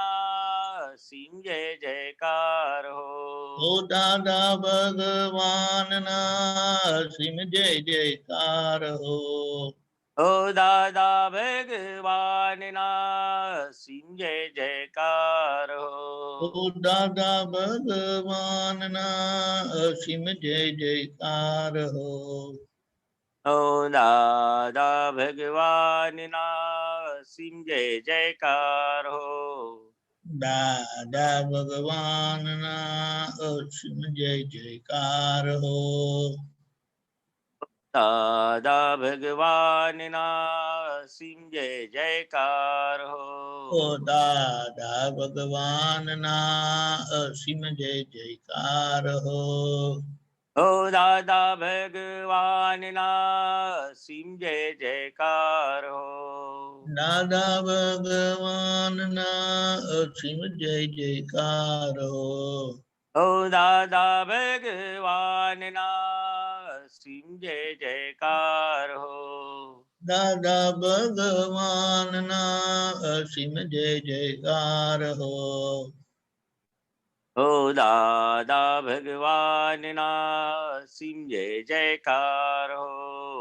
[SPEAKER 1] સિંહ જય જયકાર
[SPEAKER 2] ઓ દાદા ભગવાનના સિમ જય જયકાર હો.
[SPEAKER 1] ઓ દાદા ભગવાનના સિમ જય જયકાર
[SPEAKER 2] ઓ
[SPEAKER 1] હો.
[SPEAKER 2] દાદા ભગવાનના સિમ જય જયકાર હો.
[SPEAKER 1] ઓ દાદા ભગવાનના સિમ જય જયકાર હો.
[SPEAKER 2] દાદા ભગવાનના સિમ જય જયકાર હો.
[SPEAKER 1] દાદા ભગવાનના સિમ જય જયકાર
[SPEAKER 2] ઓ
[SPEAKER 1] હો.
[SPEAKER 2] દાદા ભગવાનના સિમ જય જયકાર હો.
[SPEAKER 1] ઓ દાદા ભગવાનના સિમ જય જયકાર હો.
[SPEAKER 2] દાદા ભગવાનના સિમ જય જયકાર હો.
[SPEAKER 1] ઓ દાદા ભગવાનના સિમ જય જયકાર હો.
[SPEAKER 2] દાદા ભગવાનના સિમ જય જયકાર હો.
[SPEAKER 1] ઓ દાદા ભગવાનના સિમ જય જયકાર
[SPEAKER 2] ઓ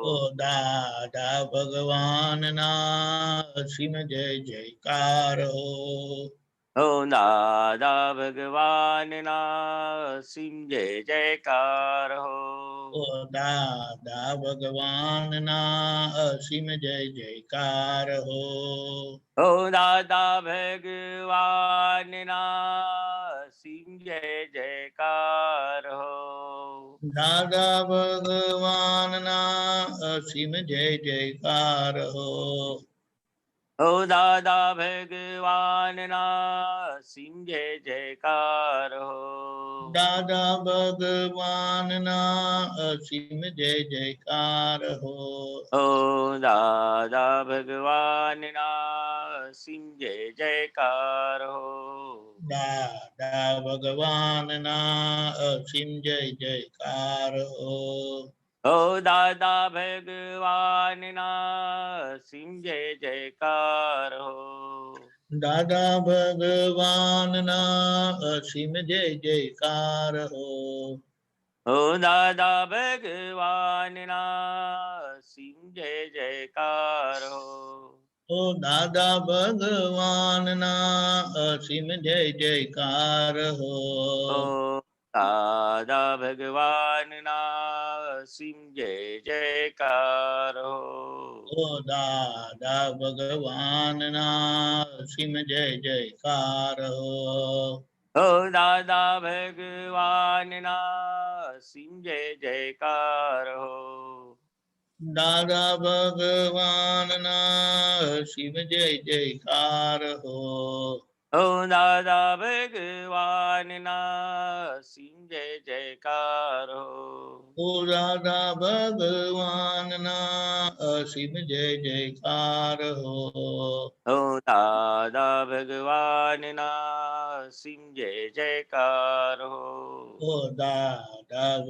[SPEAKER 1] હો.
[SPEAKER 2] દાદા ભગવાનના સિમ જય જયકાર હો.
[SPEAKER 1] ઓ દાદા ભગવાનના સિમ જય જયકાર હો.
[SPEAKER 2] ઓ દાદા ભગવાનના સિમ જય જયકાર હો.
[SPEAKER 1] ઓ દાદા ભગવાનના સિમ જય જયકાર હો.
[SPEAKER 2] દાદા ભગવાનના સિમ જય જયકાર હો.
[SPEAKER 1] ઓ દાદા ભગવાનના સિમ જય જયકાર હો.
[SPEAKER 2] દાદા ભગવાનના સિમ જય જયકાર હો.
[SPEAKER 1] ઓ દાદા ભગવાનના સિમ જય જયકાર હો.
[SPEAKER 2] દાદા ભગવાનના સિમ જય જયકાર હો.
[SPEAKER 1] ઓ દાદા ભગવાનના સિમ જય જયકાર હો.
[SPEAKER 2] દાદા ભગવાનના સિમ જય જયકાર હો.
[SPEAKER 1] ઓ દાદા ભગવાનના સિમ જય જયકાર હો.
[SPEAKER 2] ઓ દાદા ભગવાનના સિમ જય જયકાર હો.
[SPEAKER 1] ઓ દાદા ભગવાનના સિમ જય જયકાર હો.
[SPEAKER 2] ઓ દાદા ભગવાનના સિમ જય જયકાર હો.
[SPEAKER 1] ઓ દાદા ભગવાનના સિમ જય જયકાર હો.
[SPEAKER 2] દાદા ભગવાનના સિમ જય જયકાર હો.
[SPEAKER 1] ઓ દાદા ભગવાનના સિમ જય જયકાર હો.
[SPEAKER 2] ઓ દાદા ભગવાનના સિમ જય જયકાર હો.
[SPEAKER 1] ઓ દાદા ભગવાનના સિમ જય જયકાર હો.
[SPEAKER 2] ઓ દાદા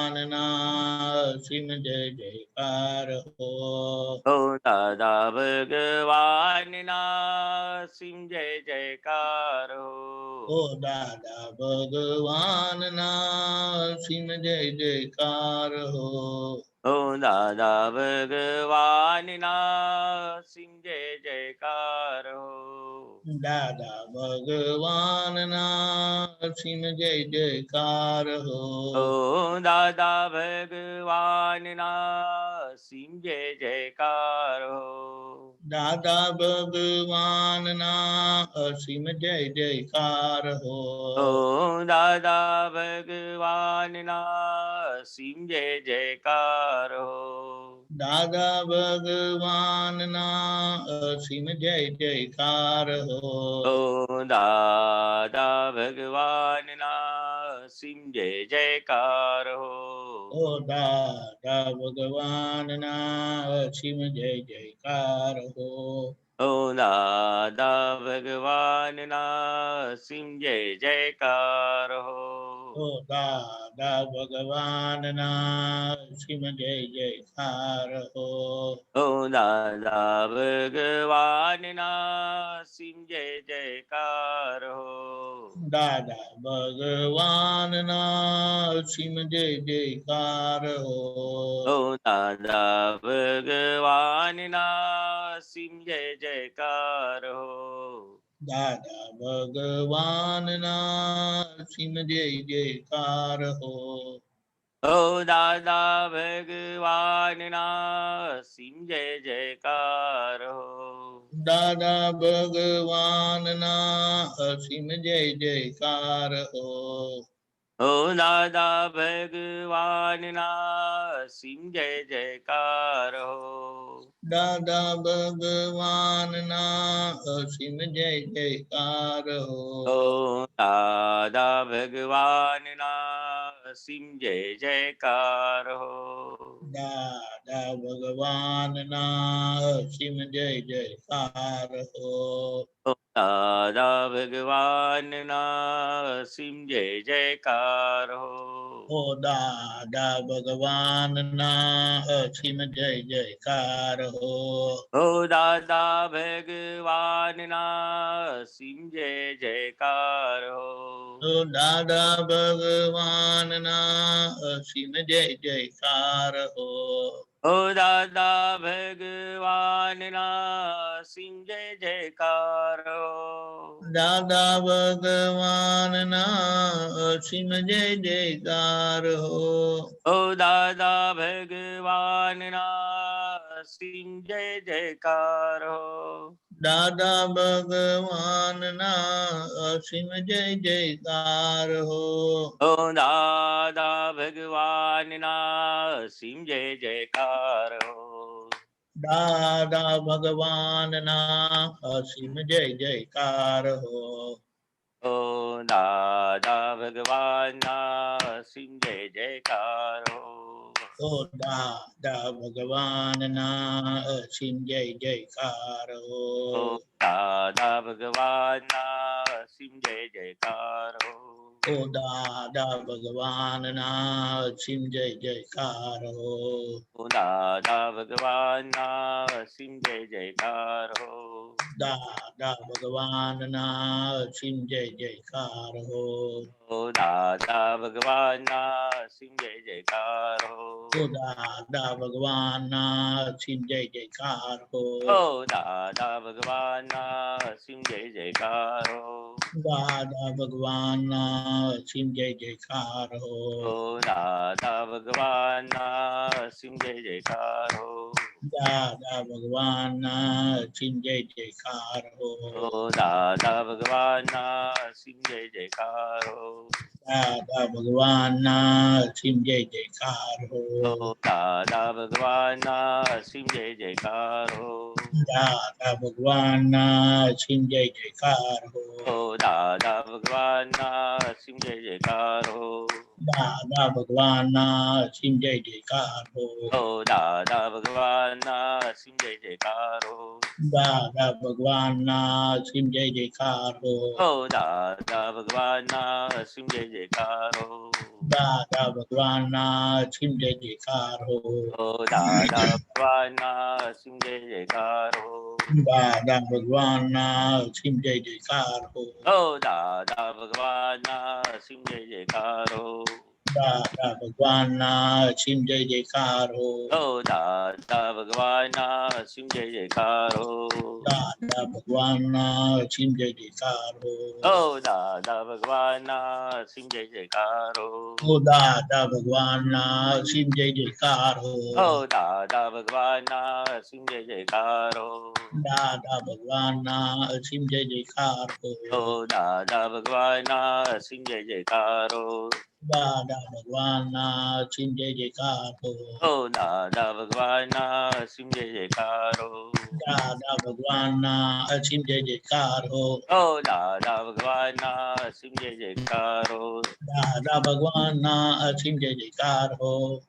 [SPEAKER 2] ભગવાનના સિમ જય જયકાર હો.
[SPEAKER 1] ઓ દાદા ભગવાનના સિમ જય જયકાર હો.
[SPEAKER 2] ઓ દાદા ભગવાનના સિમ જય જયકાર હો.
[SPEAKER 1] ઓ દાદા ભગવાનના સિમ જય જયકાર હો.
[SPEAKER 2] દાદા ભગવાનના સિમ જય જયકાર હો.
[SPEAKER 1] ઓ દાદા ભગવાનના સિમ જય જયકાર હો.
[SPEAKER 2] દાદા ભગવાનના સિમ જય જયકાર હો.
[SPEAKER 1] ઓ દાદા ભગવાનના સિમ જય જયકાર હો.
[SPEAKER 2] દાદા ભગવાનના સિમ જય જયકાર હો.
[SPEAKER 1] ઓ દાદા ભગવાનના સિમ જય જયકાર હો.
[SPEAKER 2] ઓ દાદા ભગવાનના સિમ જય જયકાર હો.
[SPEAKER 1] ઓ દાદા ભગવાનના સિમ જય જયકાર હો.
[SPEAKER 2] ઓ દાદા દાદા ભગવાનના સિમ જય જયકાર હો.
[SPEAKER 1] ઓ દાદા ભગવાનના સિમ જય જયકાર હો.
[SPEAKER 2] દાદા ભગવાનના સિમ જય જયકાર હો.
[SPEAKER 1] ઓ દાદા ભગવાનના સિમ જય જયકાર હો.
[SPEAKER 2] દાદા ભગવાનના સિમ જય જયકાર હો.
[SPEAKER 1] ઓ દાદા ભગવાનના સિમ જય જયકાર હો.
[SPEAKER 2] દાદા ભગવાનના અસીમ જય જયકાર હો.
[SPEAKER 1] ઓ દાદા ભગવાનના સિમ જય જયકાર હો.
[SPEAKER 2] દાદા ભગવાનના અસીમ જય જયકાર હો.
[SPEAKER 1] ઓ દાદા ભગવાનના સિમ જય જયકાર હો.
[SPEAKER 2] દાદા ભગવાનના અસીમ જય જયકાર હો.
[SPEAKER 1] ઓ દાદા ભગવાનના સિમ જય જયકાર હો.
[SPEAKER 2] ઓ દાદા ભગવાનના અસીમ જય જયકાર હો.
[SPEAKER 1] ઓ દાદા ભગવાનના સિમ જય જયકાર હો.
[SPEAKER 2] ઓ દાદા ભગવાનના અસીમ જય જયકાર હો.
[SPEAKER 1] ઓ દાદા ભગવાનના સિમ જય જયકાર હો.
[SPEAKER 2] દાદા ભગવાનના અસીમ જય જયકાર હો.
[SPEAKER 1] ઓ દાદા ભગવાનના સિમ જય જયકાર હો.
[SPEAKER 2] દાદા ભગવાનના અસીમ જય જયકાર હો.
[SPEAKER 1] ઓ દાદા ભગવાનના સિમ જય જયકાર હો.
[SPEAKER 2] દાદા ભગવાનના અસીમ જય જયકાર હો.
[SPEAKER 1] ઓ દાદા ભગવાનના સિમ જય જયકાર હો.
[SPEAKER 2] ઓ દાદા ભગવાનના અસીમ જય જયકાર હો.
[SPEAKER 1] ઓ દાદા ભગવાનના સિમ જય જયકાર હો.
[SPEAKER 2] ઓ દાદા ભગવાનના અસીમ જય જયકાર હો.
[SPEAKER 1] ઓ દાદા ભગવાનના સિમ જય જયકાર હો.
[SPEAKER 2] દાદા ભગવાનના અસીમ જય જયકાર હો.
[SPEAKER 1] ઓ દાદા ભગવાનના સિમ જય જયકાર હો.
[SPEAKER 2] ઓ દાદા ભગવાનના અસીમ જય જયકાર હો.
[SPEAKER 1] ઓ દાદા ભગવાનના સિમ જય જયકાર હો.
[SPEAKER 2] દાદા ભગવાનના અસીમ જય જયકાર હો.
[SPEAKER 1] ઓ દાદા ભગવાનના સિમ જય જયકાર હો.
[SPEAKER 2] દાદા ભગવાનના અસીમ જય જયકાર હો.
[SPEAKER 1] ઓ દાદા ભગવાનના સિમ જય જયકાર હો.
[SPEAKER 2] દાદા ભગવાનના અસીમ જય જયકાર હો.
[SPEAKER 1] ઓ દાદા ભગવાનના સિમ જય જયકાર હો.
[SPEAKER 2] દાદા ભગવાનના અસીમ જય જયકાર હો.
[SPEAKER 1] ઓ દાદા ભગવાનના સિમ જય જયકાર હો.
[SPEAKER 2] દાદા ભગવાનના અસીમ જય જયકાર હો.
[SPEAKER 1] ઓ દાદા ભગવાનના સિમ જય જયકાર હો.
[SPEAKER 2] દાદા ભગવાનના અસીમ જય જયકાર હો.
[SPEAKER 1] ઓ દાદા ભગવાનના સિમ જય જયકાર હો.
[SPEAKER 2] દાદા ભગવાનના અસીમ જય જયકાર હો.
[SPEAKER 1] ઓ દાદા ભગવાનના સિમ જય જયકાર હો.
[SPEAKER 2] દાદા ભગવાનના અસીમ જય જયકાર હો.
[SPEAKER 1] ઓ દાદા ભગવાનના સિમ જય જયકાર હો.
[SPEAKER 2] દાદા ભગવાનના અસીમ જય જયકાર હો.
[SPEAKER 1] ઓ દાદા ભગવાનના સિમ જય જયકાર હો.
[SPEAKER 2] દાદા ભગવાનના અસીમ જય જયકાર હો.
[SPEAKER 1] ઓ દાદા ભગવાનના સિમ જય જયકાર હો.
[SPEAKER 2] ઓ દાદા ભગવાનના અસીમ જય જયકાર હો.
[SPEAKER 1] ઓ દાદા ભગવાનના સિમ જય જયકાર હો.
[SPEAKER 2] દાદા ભગવાનના અસીમ જય જયકાર હો.
[SPEAKER 1] ઓ દાદા ભગવાનના સિમ જય જયકાર હો.
[SPEAKER 2] દાદા ભગવાનના અસીમ જય જયકાર હો.
[SPEAKER 1] ઓ દાદા ભગવાનના સિમ જય જયકાર હો.
[SPEAKER 2] દાદા ભગવાનના અસીમ જય જયકાર હો.
[SPEAKER 1] ઓ દાદા ભગવાનના સિમ જય જયકાર હો.
[SPEAKER 2] દાદા ભગવાનના અસીમ જય જયકાર હો.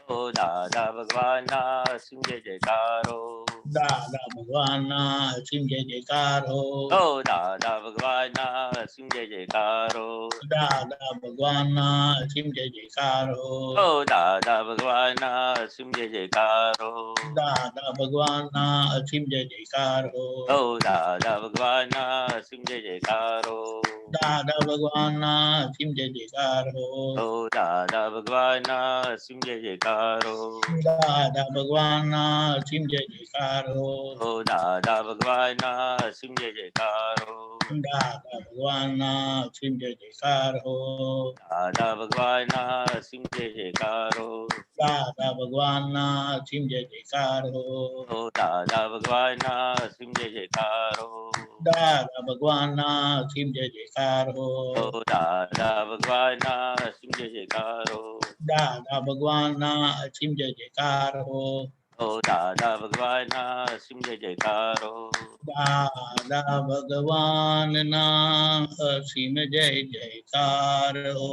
[SPEAKER 1] ઓ ઓ દાદા ભગવાનના સિંહ જય જયકારો.
[SPEAKER 2] દાદા ભગવાનના અસીમ જય જયકાર હો.
[SPEAKER 1] ઓ દાદા ભગવાનના સિંહ જય જયકારો.
[SPEAKER 2] દાદા ભગવાનના અસીમ જય જયકાર હો.
[SPEAKER 1] ઓ દાદા ભગવાનના સિંહ જય જયકારો.
[SPEAKER 2] દાદા ભગવાનના અસીમ જય જયકાર હો.
[SPEAKER 1] ઓ દાદા ભગવાનના સિંહ જય જયકારો.
[SPEAKER 2] દાદા ભગવાનના અસીમ જય જયકાર હો.
[SPEAKER 1] ઓ દાદા ભગવાનના સિંહ જય જયકારો.
[SPEAKER 2] દાદા ભગવાનના અસીમ જય જયકાર હો.
[SPEAKER 1] ઓ દાદા ભગવાનના સિંહ જય જયકારો.
[SPEAKER 2] દાદા ભગવાનના અસીમ જય જયકાર હો.
[SPEAKER 1] દાદા ભગવાનના સિંહ જય જયકારો.
[SPEAKER 2] દાદા ભગવાનના અસીમ જય જયકાર હો.
[SPEAKER 1] ઓ દાદા ભગવાનના સિંહ જય જયકારો.
[SPEAKER 2] દાદા ભગવાનના અસીમ જય જયકાર હો.
[SPEAKER 1] ઓ દાદા ભગવાનના સિંહ જય જયકારો.
[SPEAKER 2] દાદા ભગવાનના અસીમ જય જયકાર હો.
[SPEAKER 1] ઓ દાદા ભગવાનના સિંહ જય જયકારો.
[SPEAKER 2] દાદા ભગવાનના અસીમ જય જયકાર હો.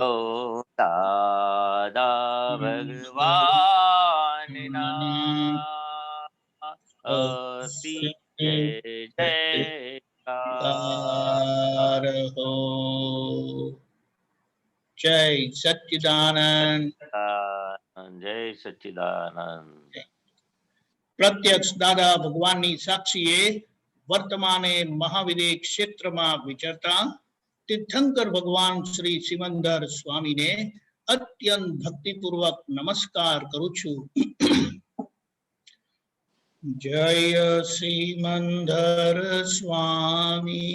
[SPEAKER 1] ઓ દાદા ભગવાનના અસીમ જય જયકાર.
[SPEAKER 2] હો. જય સચ્ચિદાનંદ.
[SPEAKER 1] જય સચ્ચિદાનંદ.
[SPEAKER 2] પ્રત્યક્ષ દાદા ભગવાનની સાક્ષીએ વર્તમાને મહાવિદે ક્ષેત્રમાં વિચરતા તીર્થંકર ભગવાન શ્રી સિમંદર સ્વામીને અત્યંત ભક્તિપૂર્વક નમસ્કાર કરું છું. જય સિમંદર સ્વામી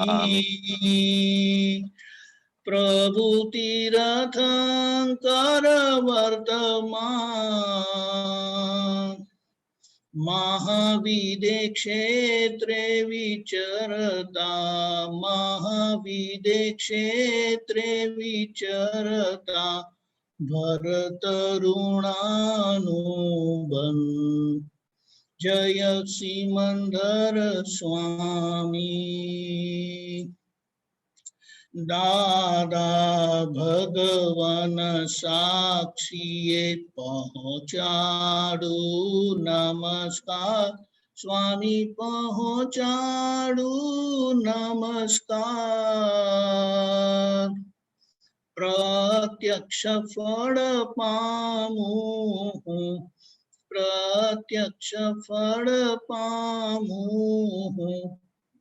[SPEAKER 2] પ્રભુ તીર્થંકર વર્તમાન મહાવિદે ક્ષેત્રે વિચરતા મહાવિદે ક્ષેત્રે વિચરતા ભરતરુણાનુબંધ જય સિમંદર સ્વામી. દાદા ભગવાન સાક્ષીએ પહોંચાડું નમસ્કાર સ્વામી પહોંચાડું નમસ્કાર. પ્રત્યક્ષ ફળ પામું પ્રત્યક્ષ ફળ પામું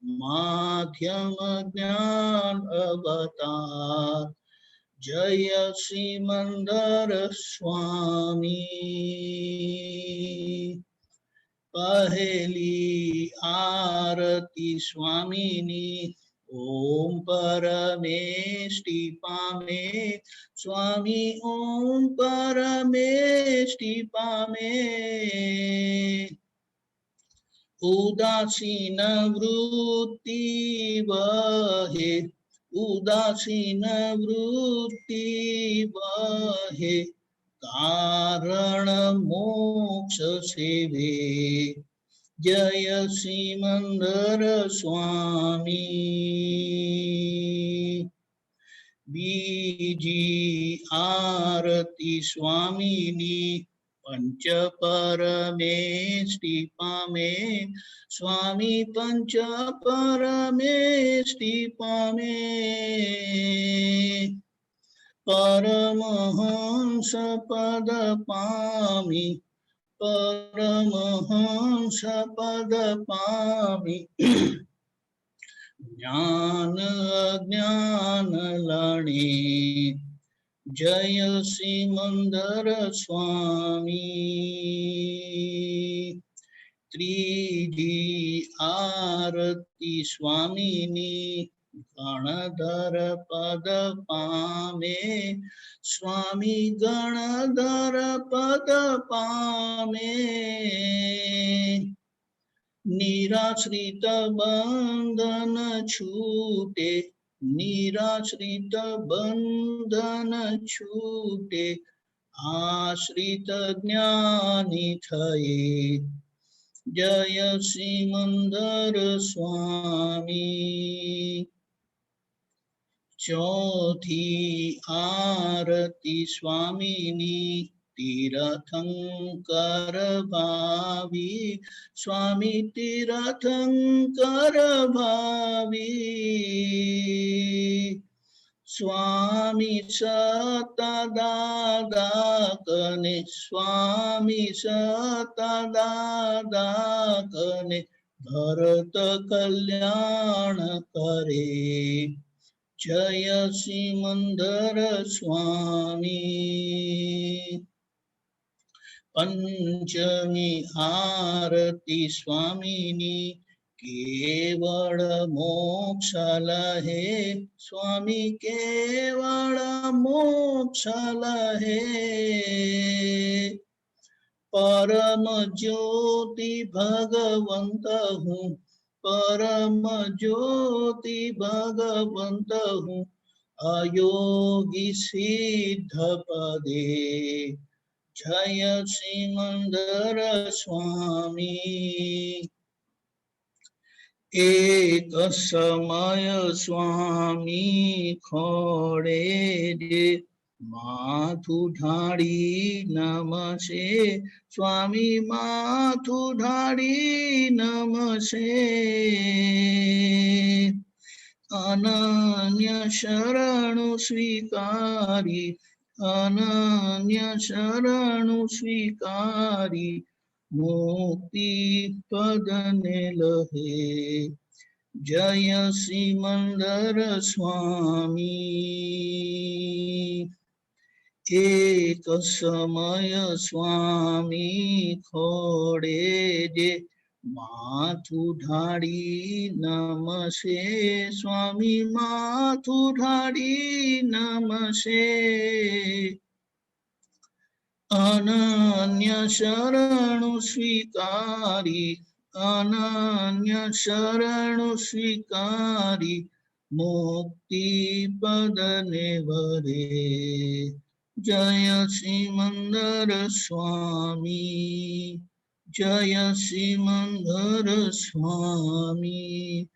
[SPEAKER 2] માધ્યમ જ્ઞાન અવતાર જય સિમંદર સ્વામી. પહેલી આરતી સ્વામીની ઓમ પરમેષ્ટિ પામે સ્વામી ઓમ પરમેષ્ટિ પામે. ઉદાસીન વૃત્તિ વહે ઉદાસીન વૃત્તિ વહે કારણ મોક્ષ સેવે જય સિમંદર સ્વામી. બીજી આરતી સ્વામીની પંચ પરમેષ્ટિ પામે સ્વામી પંચ પરમેષ્ટિ પામે. પરમહંસ પદ પામી પરમહંસ પદ પામી જ્ઞાન અજ્ઞાન લણે જય સિમંદર સ્વામી. ત્રીજી આરતી સ્વામીની ગણધર પદ પામે સ્વામી ગણધર પદ પામે. નિરાશ્રિત બંધન છૂટે નિરાશ્રિત બંધન છૂટે આશ્રિત જ્ઞાની થયે જય સિમંદર સ્વામી. ચોથી આરતી સ્વામીની તીર્થંકર ભાવી સ્વામી તીર્થંકર ભાવી સ્વામી સતા દાદા કને સ્વામી સતા દાદા કને ભરત કલ્યાણ કરે જય સિમંદર સ્વામી પંચમી આરતી સ્વામીની કેવળ મોક્ષ લહે સ્વામી કેવળ મોક્ષ લહે પરમ જ્યોતિ ભગવંત હું પરમ જ્યોતિ ભગવંત હું અયોગી સિદ્ધ પદે જય સિમંદર સ્વામી એક સમય સ્વામી ખોડે જે માથું ઢાળી નમશે સ્વામી માથું ઢાળી નમશે અનન્ય શરણુ સ્વીકારી અનન્ય શરણુ સ્વીકારી મુક્તિ પદને લહે જય સિમંદર સ્વામી એક સમય સ્વામી ખોડે જે માથું ઢાળી નમશે સ્વામી માથું ઢાળી નમશે અનન્ય શરણુ સ્વીકારી અનન્ય શરણુ સ્વીકારી મુક્તિ પદને વરે જય સિમંદર સ્વામી જય સિમંદર સ્વામી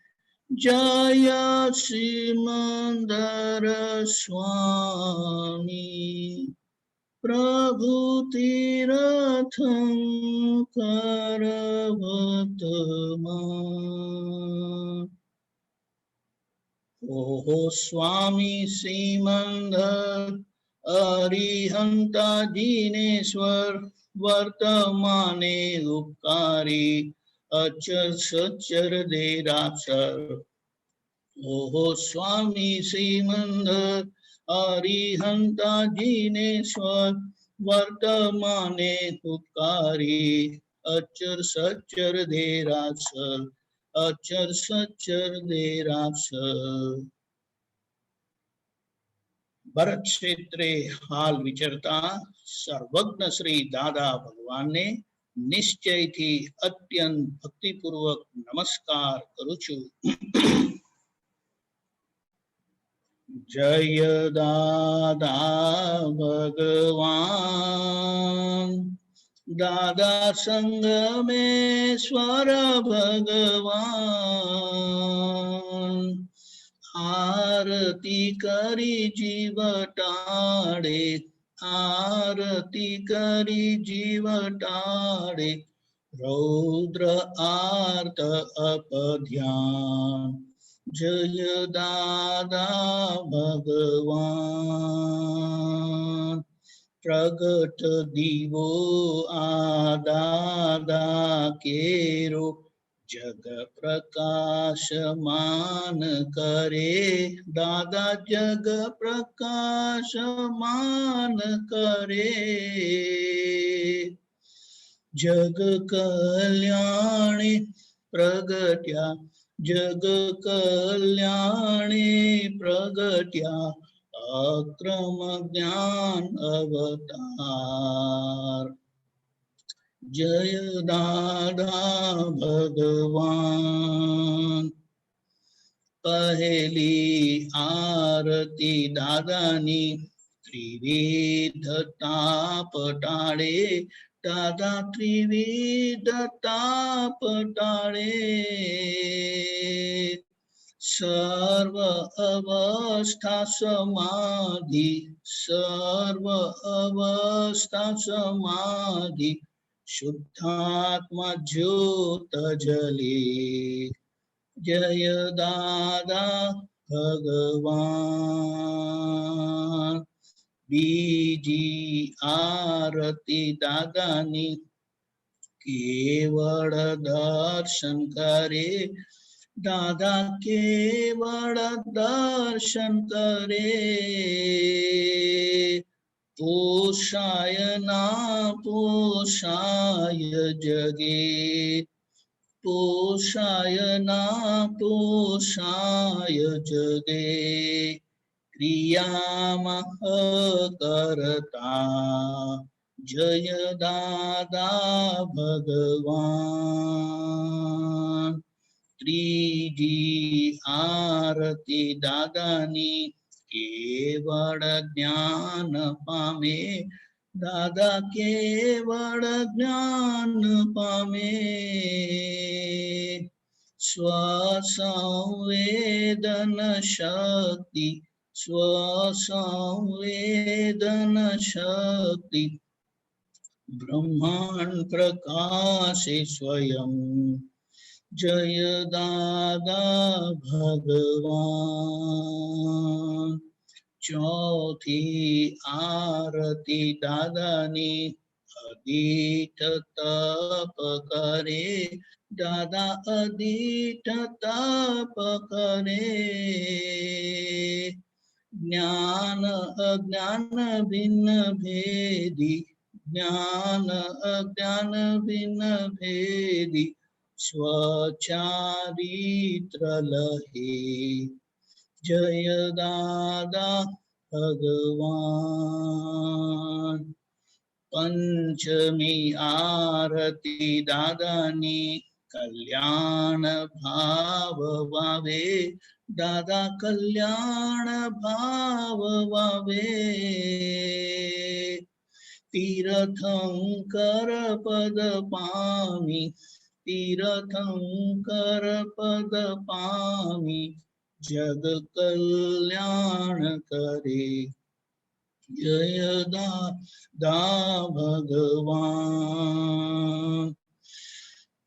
[SPEAKER 2] જય સિમંદર સ્વામી પ્રભુ તીર્થંકર વર્તમાન ઓહો સ્વામી સિમંદર અરિહંતા જીનેશ્વર વર્તમાને ઉપકારી અચર સચર દેરાસર ઓહો સ્વામી સિમંદર અરિહંતા જીનેશ્વર વર્તમાને ઉપકારી અચર સચર દેરાસર અચર સચર દેરાસર ભરત ક્ષેત્રે હાલ વિચરતા સર્વજ્ઞ શ્રી દાદા ભગવાનને નિશ્ચયથી અત્યંત ભક્તિપૂર્વક નમસ્કાર કરું છું. જય દાદા ભગવાન દાદા સંગમેશ્વર ભગવાન આરતી કરી જીવ ટાળે આરતી કરી જીવ ટાળે રૌદ્ર આર્ત અપધ્યાન જય દાદા ભગવાન પ્રગટ દીવો આ દાદા કેરો જગ પ્રકાશમાન કરે દાદા જગ પ્રકાશમાન કરે જગ કલ્યાણે પ્રગટ્યા જગ કલ્યાણે પ્રગટ્યા અક્રમ જ્ઞાન અવતાર જય દાદા ભગવાન પહેલી આરતી દાદાની ત્રિવિધ તાપ ટાળે દાદા ત્રિવિધ તાપ ટાળે सर्व अवस्था समाधि, सर्व अवस्था समाधि, शुद्धात्मा ज्योत जले। जय दादा भगवान। बीजी आरती दादानी केवल दर्शन करे, दादा केवल दर्शन करे। पोषाय ना पोषाय जगे, पोषाय ना पोषाय जगे। क्रियामः करता जय दादा भगवान। त्रीजी आरती दादानी केवल ज्ञान पामे, दादा केवल ज्ञान पामे। स्वसंवेदन शक्ति, स्वसंवेदन शक्ति, ब्रह्मांड प्रकाशे स्वयं। जय दादा भगवान। चौथी आरती दादानी अधीठ तप करे, दादा अधीठ तप करे। ज्ञान अज्ञान भिन्न भेदी, ज्ञान अज्ञान भिन्न भेदी, स्वचारित्र लहे। जय दादा भगवान। पंचमी आरती दादानी कल्याण भाव वावे, दादा कल्याण भाव वावे। तीर्थंकर पद पामी, तीर्थंकर पद पामी, जग कल्याण करे। जय दादा भगवान।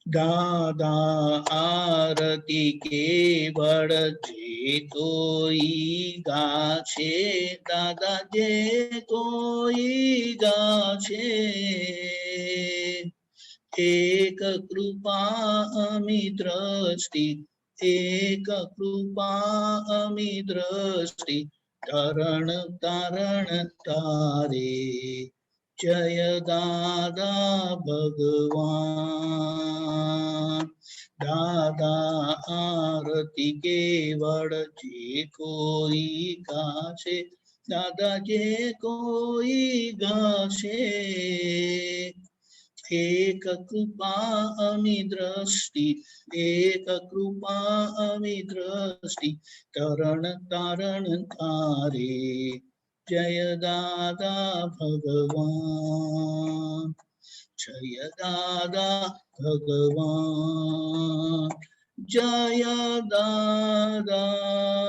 [SPEAKER 2] दादा आरती केवल जे कोई गाछे, दादा जे कोई गाछे। एक कृपा अमी दृष्टि, एक कृपा अमी दृष्टि, तरण तारण तारे। जय दादा भगवान। दादा आरती केवल जे कोई गाछे, दादा जे कोई गाछे। एक कृपा अमी दृष्टि, एक कृपा अमी दृष्टि, तरण तारण तारे। जय दादा भगवान। जय दादा भगवान। जय दादा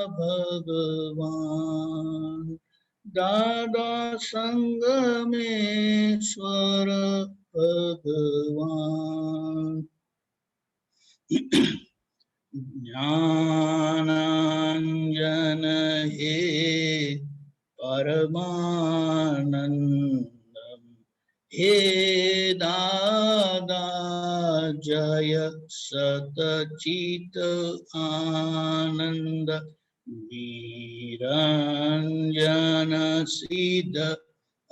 [SPEAKER 2] भगवान। दादा संगमेश्वर भगवान। ज्ञानांजन हे परमानंदम, हे दादा जय सतचित आनंद, निरंजन सिद्ध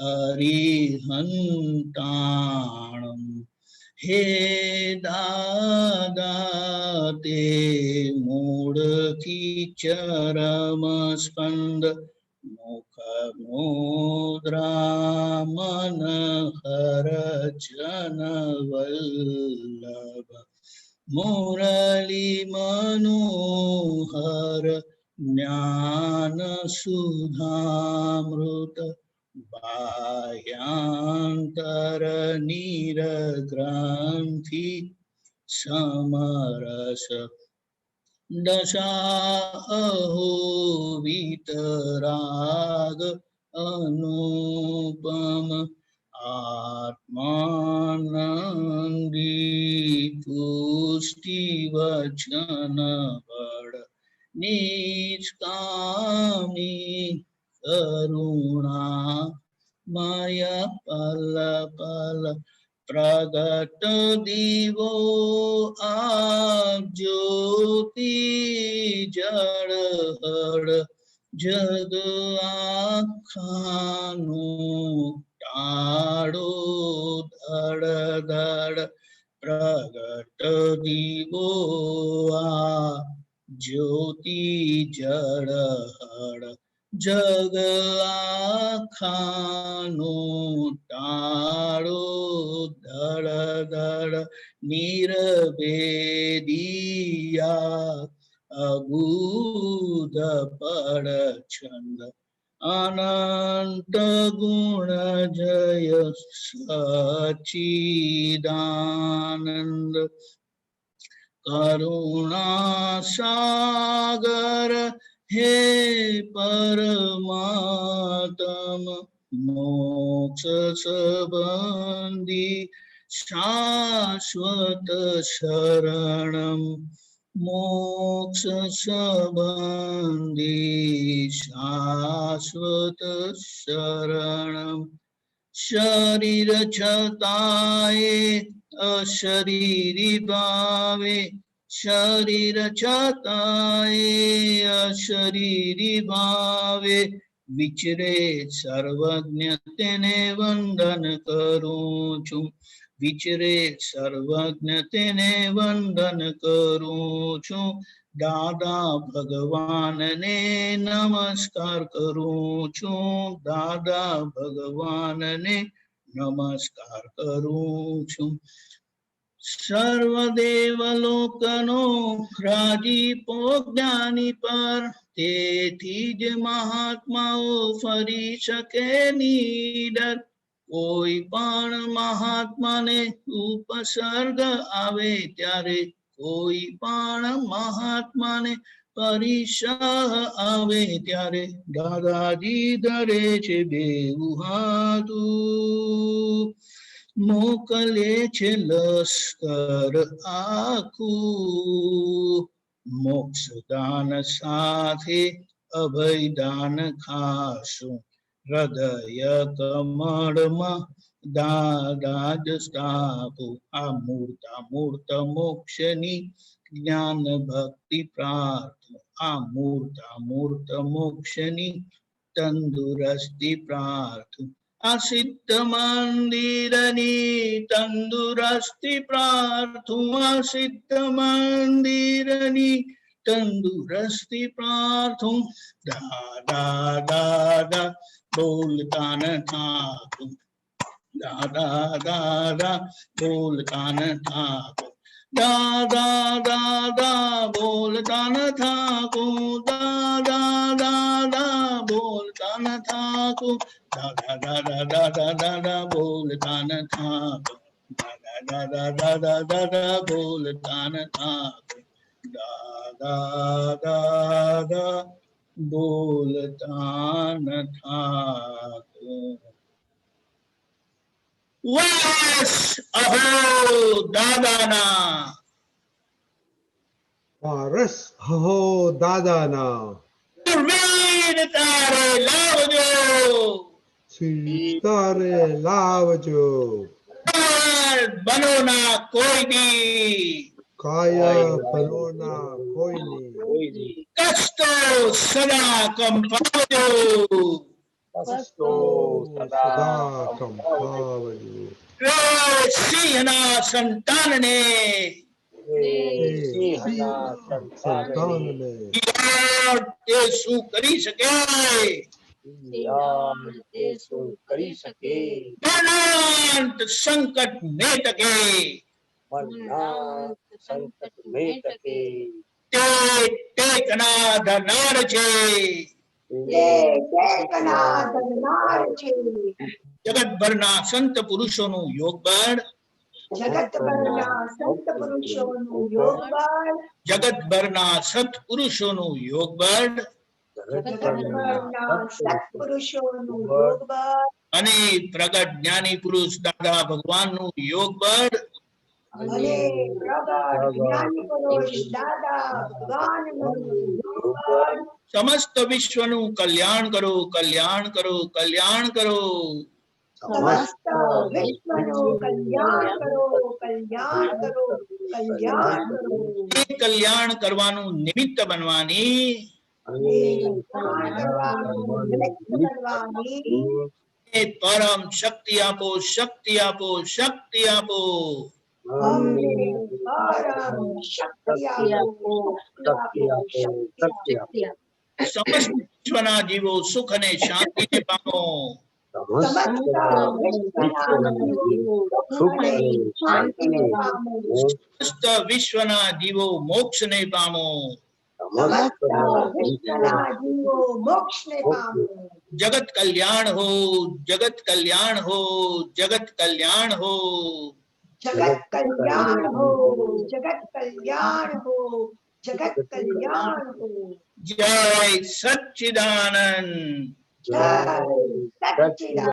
[SPEAKER 2] अरिहंताणम। हे दादा ते मूढ़ चरम स्कंद, मुख मुद्रा मन हर जन वल्लभ। मुरली मनोहर ज्ञान सुधामृत, बाह्यांतर नीर ग्रंथि समरस। દશા અહો વિતરાગ અનુપમ આત્માનંદી પુષ્ટિ વચન બળ નિષ્કામી કરુણા માયા પલ પલ પ્રગટ દીવો આ જ્યોતિ જળહળ જગ આખાનું ટાળો ધડ ધડ પ્રગટ દીવો આ જ્યોતિ જળહળ જગ આખાનું ટાળો ધડ ધડ નિર્ભેદિયા અબુધ પડ છંદ અનંત ગુણ જય સચિદાનંદ કરુણા સાગર હે પરમાત્મ મોક્ષ સંબંધી શાશ્વત શરણમ મોક્ષ સંબંધી શાશ્વત શરણમ શરીર છતાંય અશરીરી ભાવે શરીર છતાંય અશરીરી ભાવે વિચરે સર્વજ્ઞ તેને વંદન કરું છું વિચરે સર્વજ્ઞ તેને વંદન કરું છું દાદા ભગવાનને નમસ્કાર કરું છું દાદા ભગવાનને નમસ્કાર કરું છું સર્વદેવ લોકનો રાજીપો જ્ઞાની પર તેથી જ મહાત્માઓ ફરી શકે નીડર કોઈ પણ મહાત્માને ઉપસર્ગ આવે ત્યારે કોઈ પણ મહાત્માને પરિસહ આવે ત્યારે દાદાજી ધરે છે બેઉ હાથું મોકલે છે લશ્કર આખું મોક્ષદાન સાથે અભયદાન ખાશું હૃદય કમળમાં દાદા જ સ્થાપું આ મૂર્ત મોક્ષની જ્ઞાન ભક્તિ પ્રાર્થ આ મૂર્ત મોક્ષની તંદુરસ્તી પ્રાર્થ આ સિદ્ધ મંદિરની તંદુરસ્તી પ્રાર્થું આ સિદ્ધ મંદિરની તંદુરસ્તી પ્રાર્થું દાદા દાદા બોલતા ન થાકું દાદા દાદા બોલતા ન થાકું દાદા દાદા બોલતા ન થાકું દાદા દાદા બોલતા ન થાકું દાદા દાદા દાદા દાદા બોલતા ન થાકું દાદા દાદા દાદા દાદા બોલતા ન થાકું દાદા દાદા બોલતા ન થાકું વાસ અહો દાદાના
[SPEAKER 3] વારસ હો દાદાના
[SPEAKER 2] વીર તારે લાવજો
[SPEAKER 3] સીતારે લાવજો
[SPEAKER 2] બનોના કોઈ દી
[SPEAKER 3] કાયા બનોના કોઈની
[SPEAKER 2] કષ્ટો સદા કંપાવજો
[SPEAKER 3] કષ્ટો સદા કંપાવજો
[SPEAKER 2] સિંહના સંતાનને
[SPEAKER 3] સંતાનને
[SPEAKER 2] તે શું કરી શકે અનંત સંકટ ને ટકે તે ટેકના ધનાર છે જગતભરના સંત પુરુષોનું યોગ બળ
[SPEAKER 4] જગતભરના સંત પુરુષોનું યોગ બળ,
[SPEAKER 2] જગતભરના સત્પુરુષોનું યોગ બળ
[SPEAKER 4] જગતભરના સત્પુરુષોનું યોગ બળ
[SPEAKER 2] અને પ્રગટ જ્ઞાની પુરુષ દાદા ભગવાનનું યોગ બળ
[SPEAKER 4] અને પ્રગટ જ્ઞાની પુરુષ દાદા ભગવાનનું યોગ બળ
[SPEAKER 2] સમસ્ત વિશ્વનું કલ્યાણ કરો, કલ્યાણ કરો, કલ્યાણ કરો.
[SPEAKER 4] સમસ્ત વિશ્વનું કલ્યાણ કરો, કલ્યાણ કરો, કલ્યાણ કરો.
[SPEAKER 2] એ કલ્યાણ કરવાનું નિમિત્ત બનવાની
[SPEAKER 4] કલ્યાણ કરવાનું નિમિત્ત બનવાની
[SPEAKER 2] એ પરમ શક્તિ આપો, શક્તિ આપો, શક્તિ આપો.
[SPEAKER 4] અમને પરમ શક્તિ આપો, શક્તિ આપો, શક્તિ આપો.
[SPEAKER 2] સમસ્ત વિશ્વના જીવો સુખ અને શાંતિને પામો.
[SPEAKER 4] સમસ્ત વિશ્વના જીવો સુખ અને શાંતિને પામો.
[SPEAKER 2] સમસ્ત વિશ્વના જીવો મોક્ષને પામો.
[SPEAKER 4] સમસ્ત વિશ્વના જીવો મોક્ષને પામો.
[SPEAKER 2] જગત કલ્યાણ હો, જગત કલ્યાણ હો, જગત કલ્યાણ હો.
[SPEAKER 4] જગત કલ્યાણ હો, જગત કલ્યાણ હો, જગત કલ્યાણ હો.
[SPEAKER 2] જય સચ્ચિદાનંદ.
[SPEAKER 4] જય સચ્ચિદાનંદ.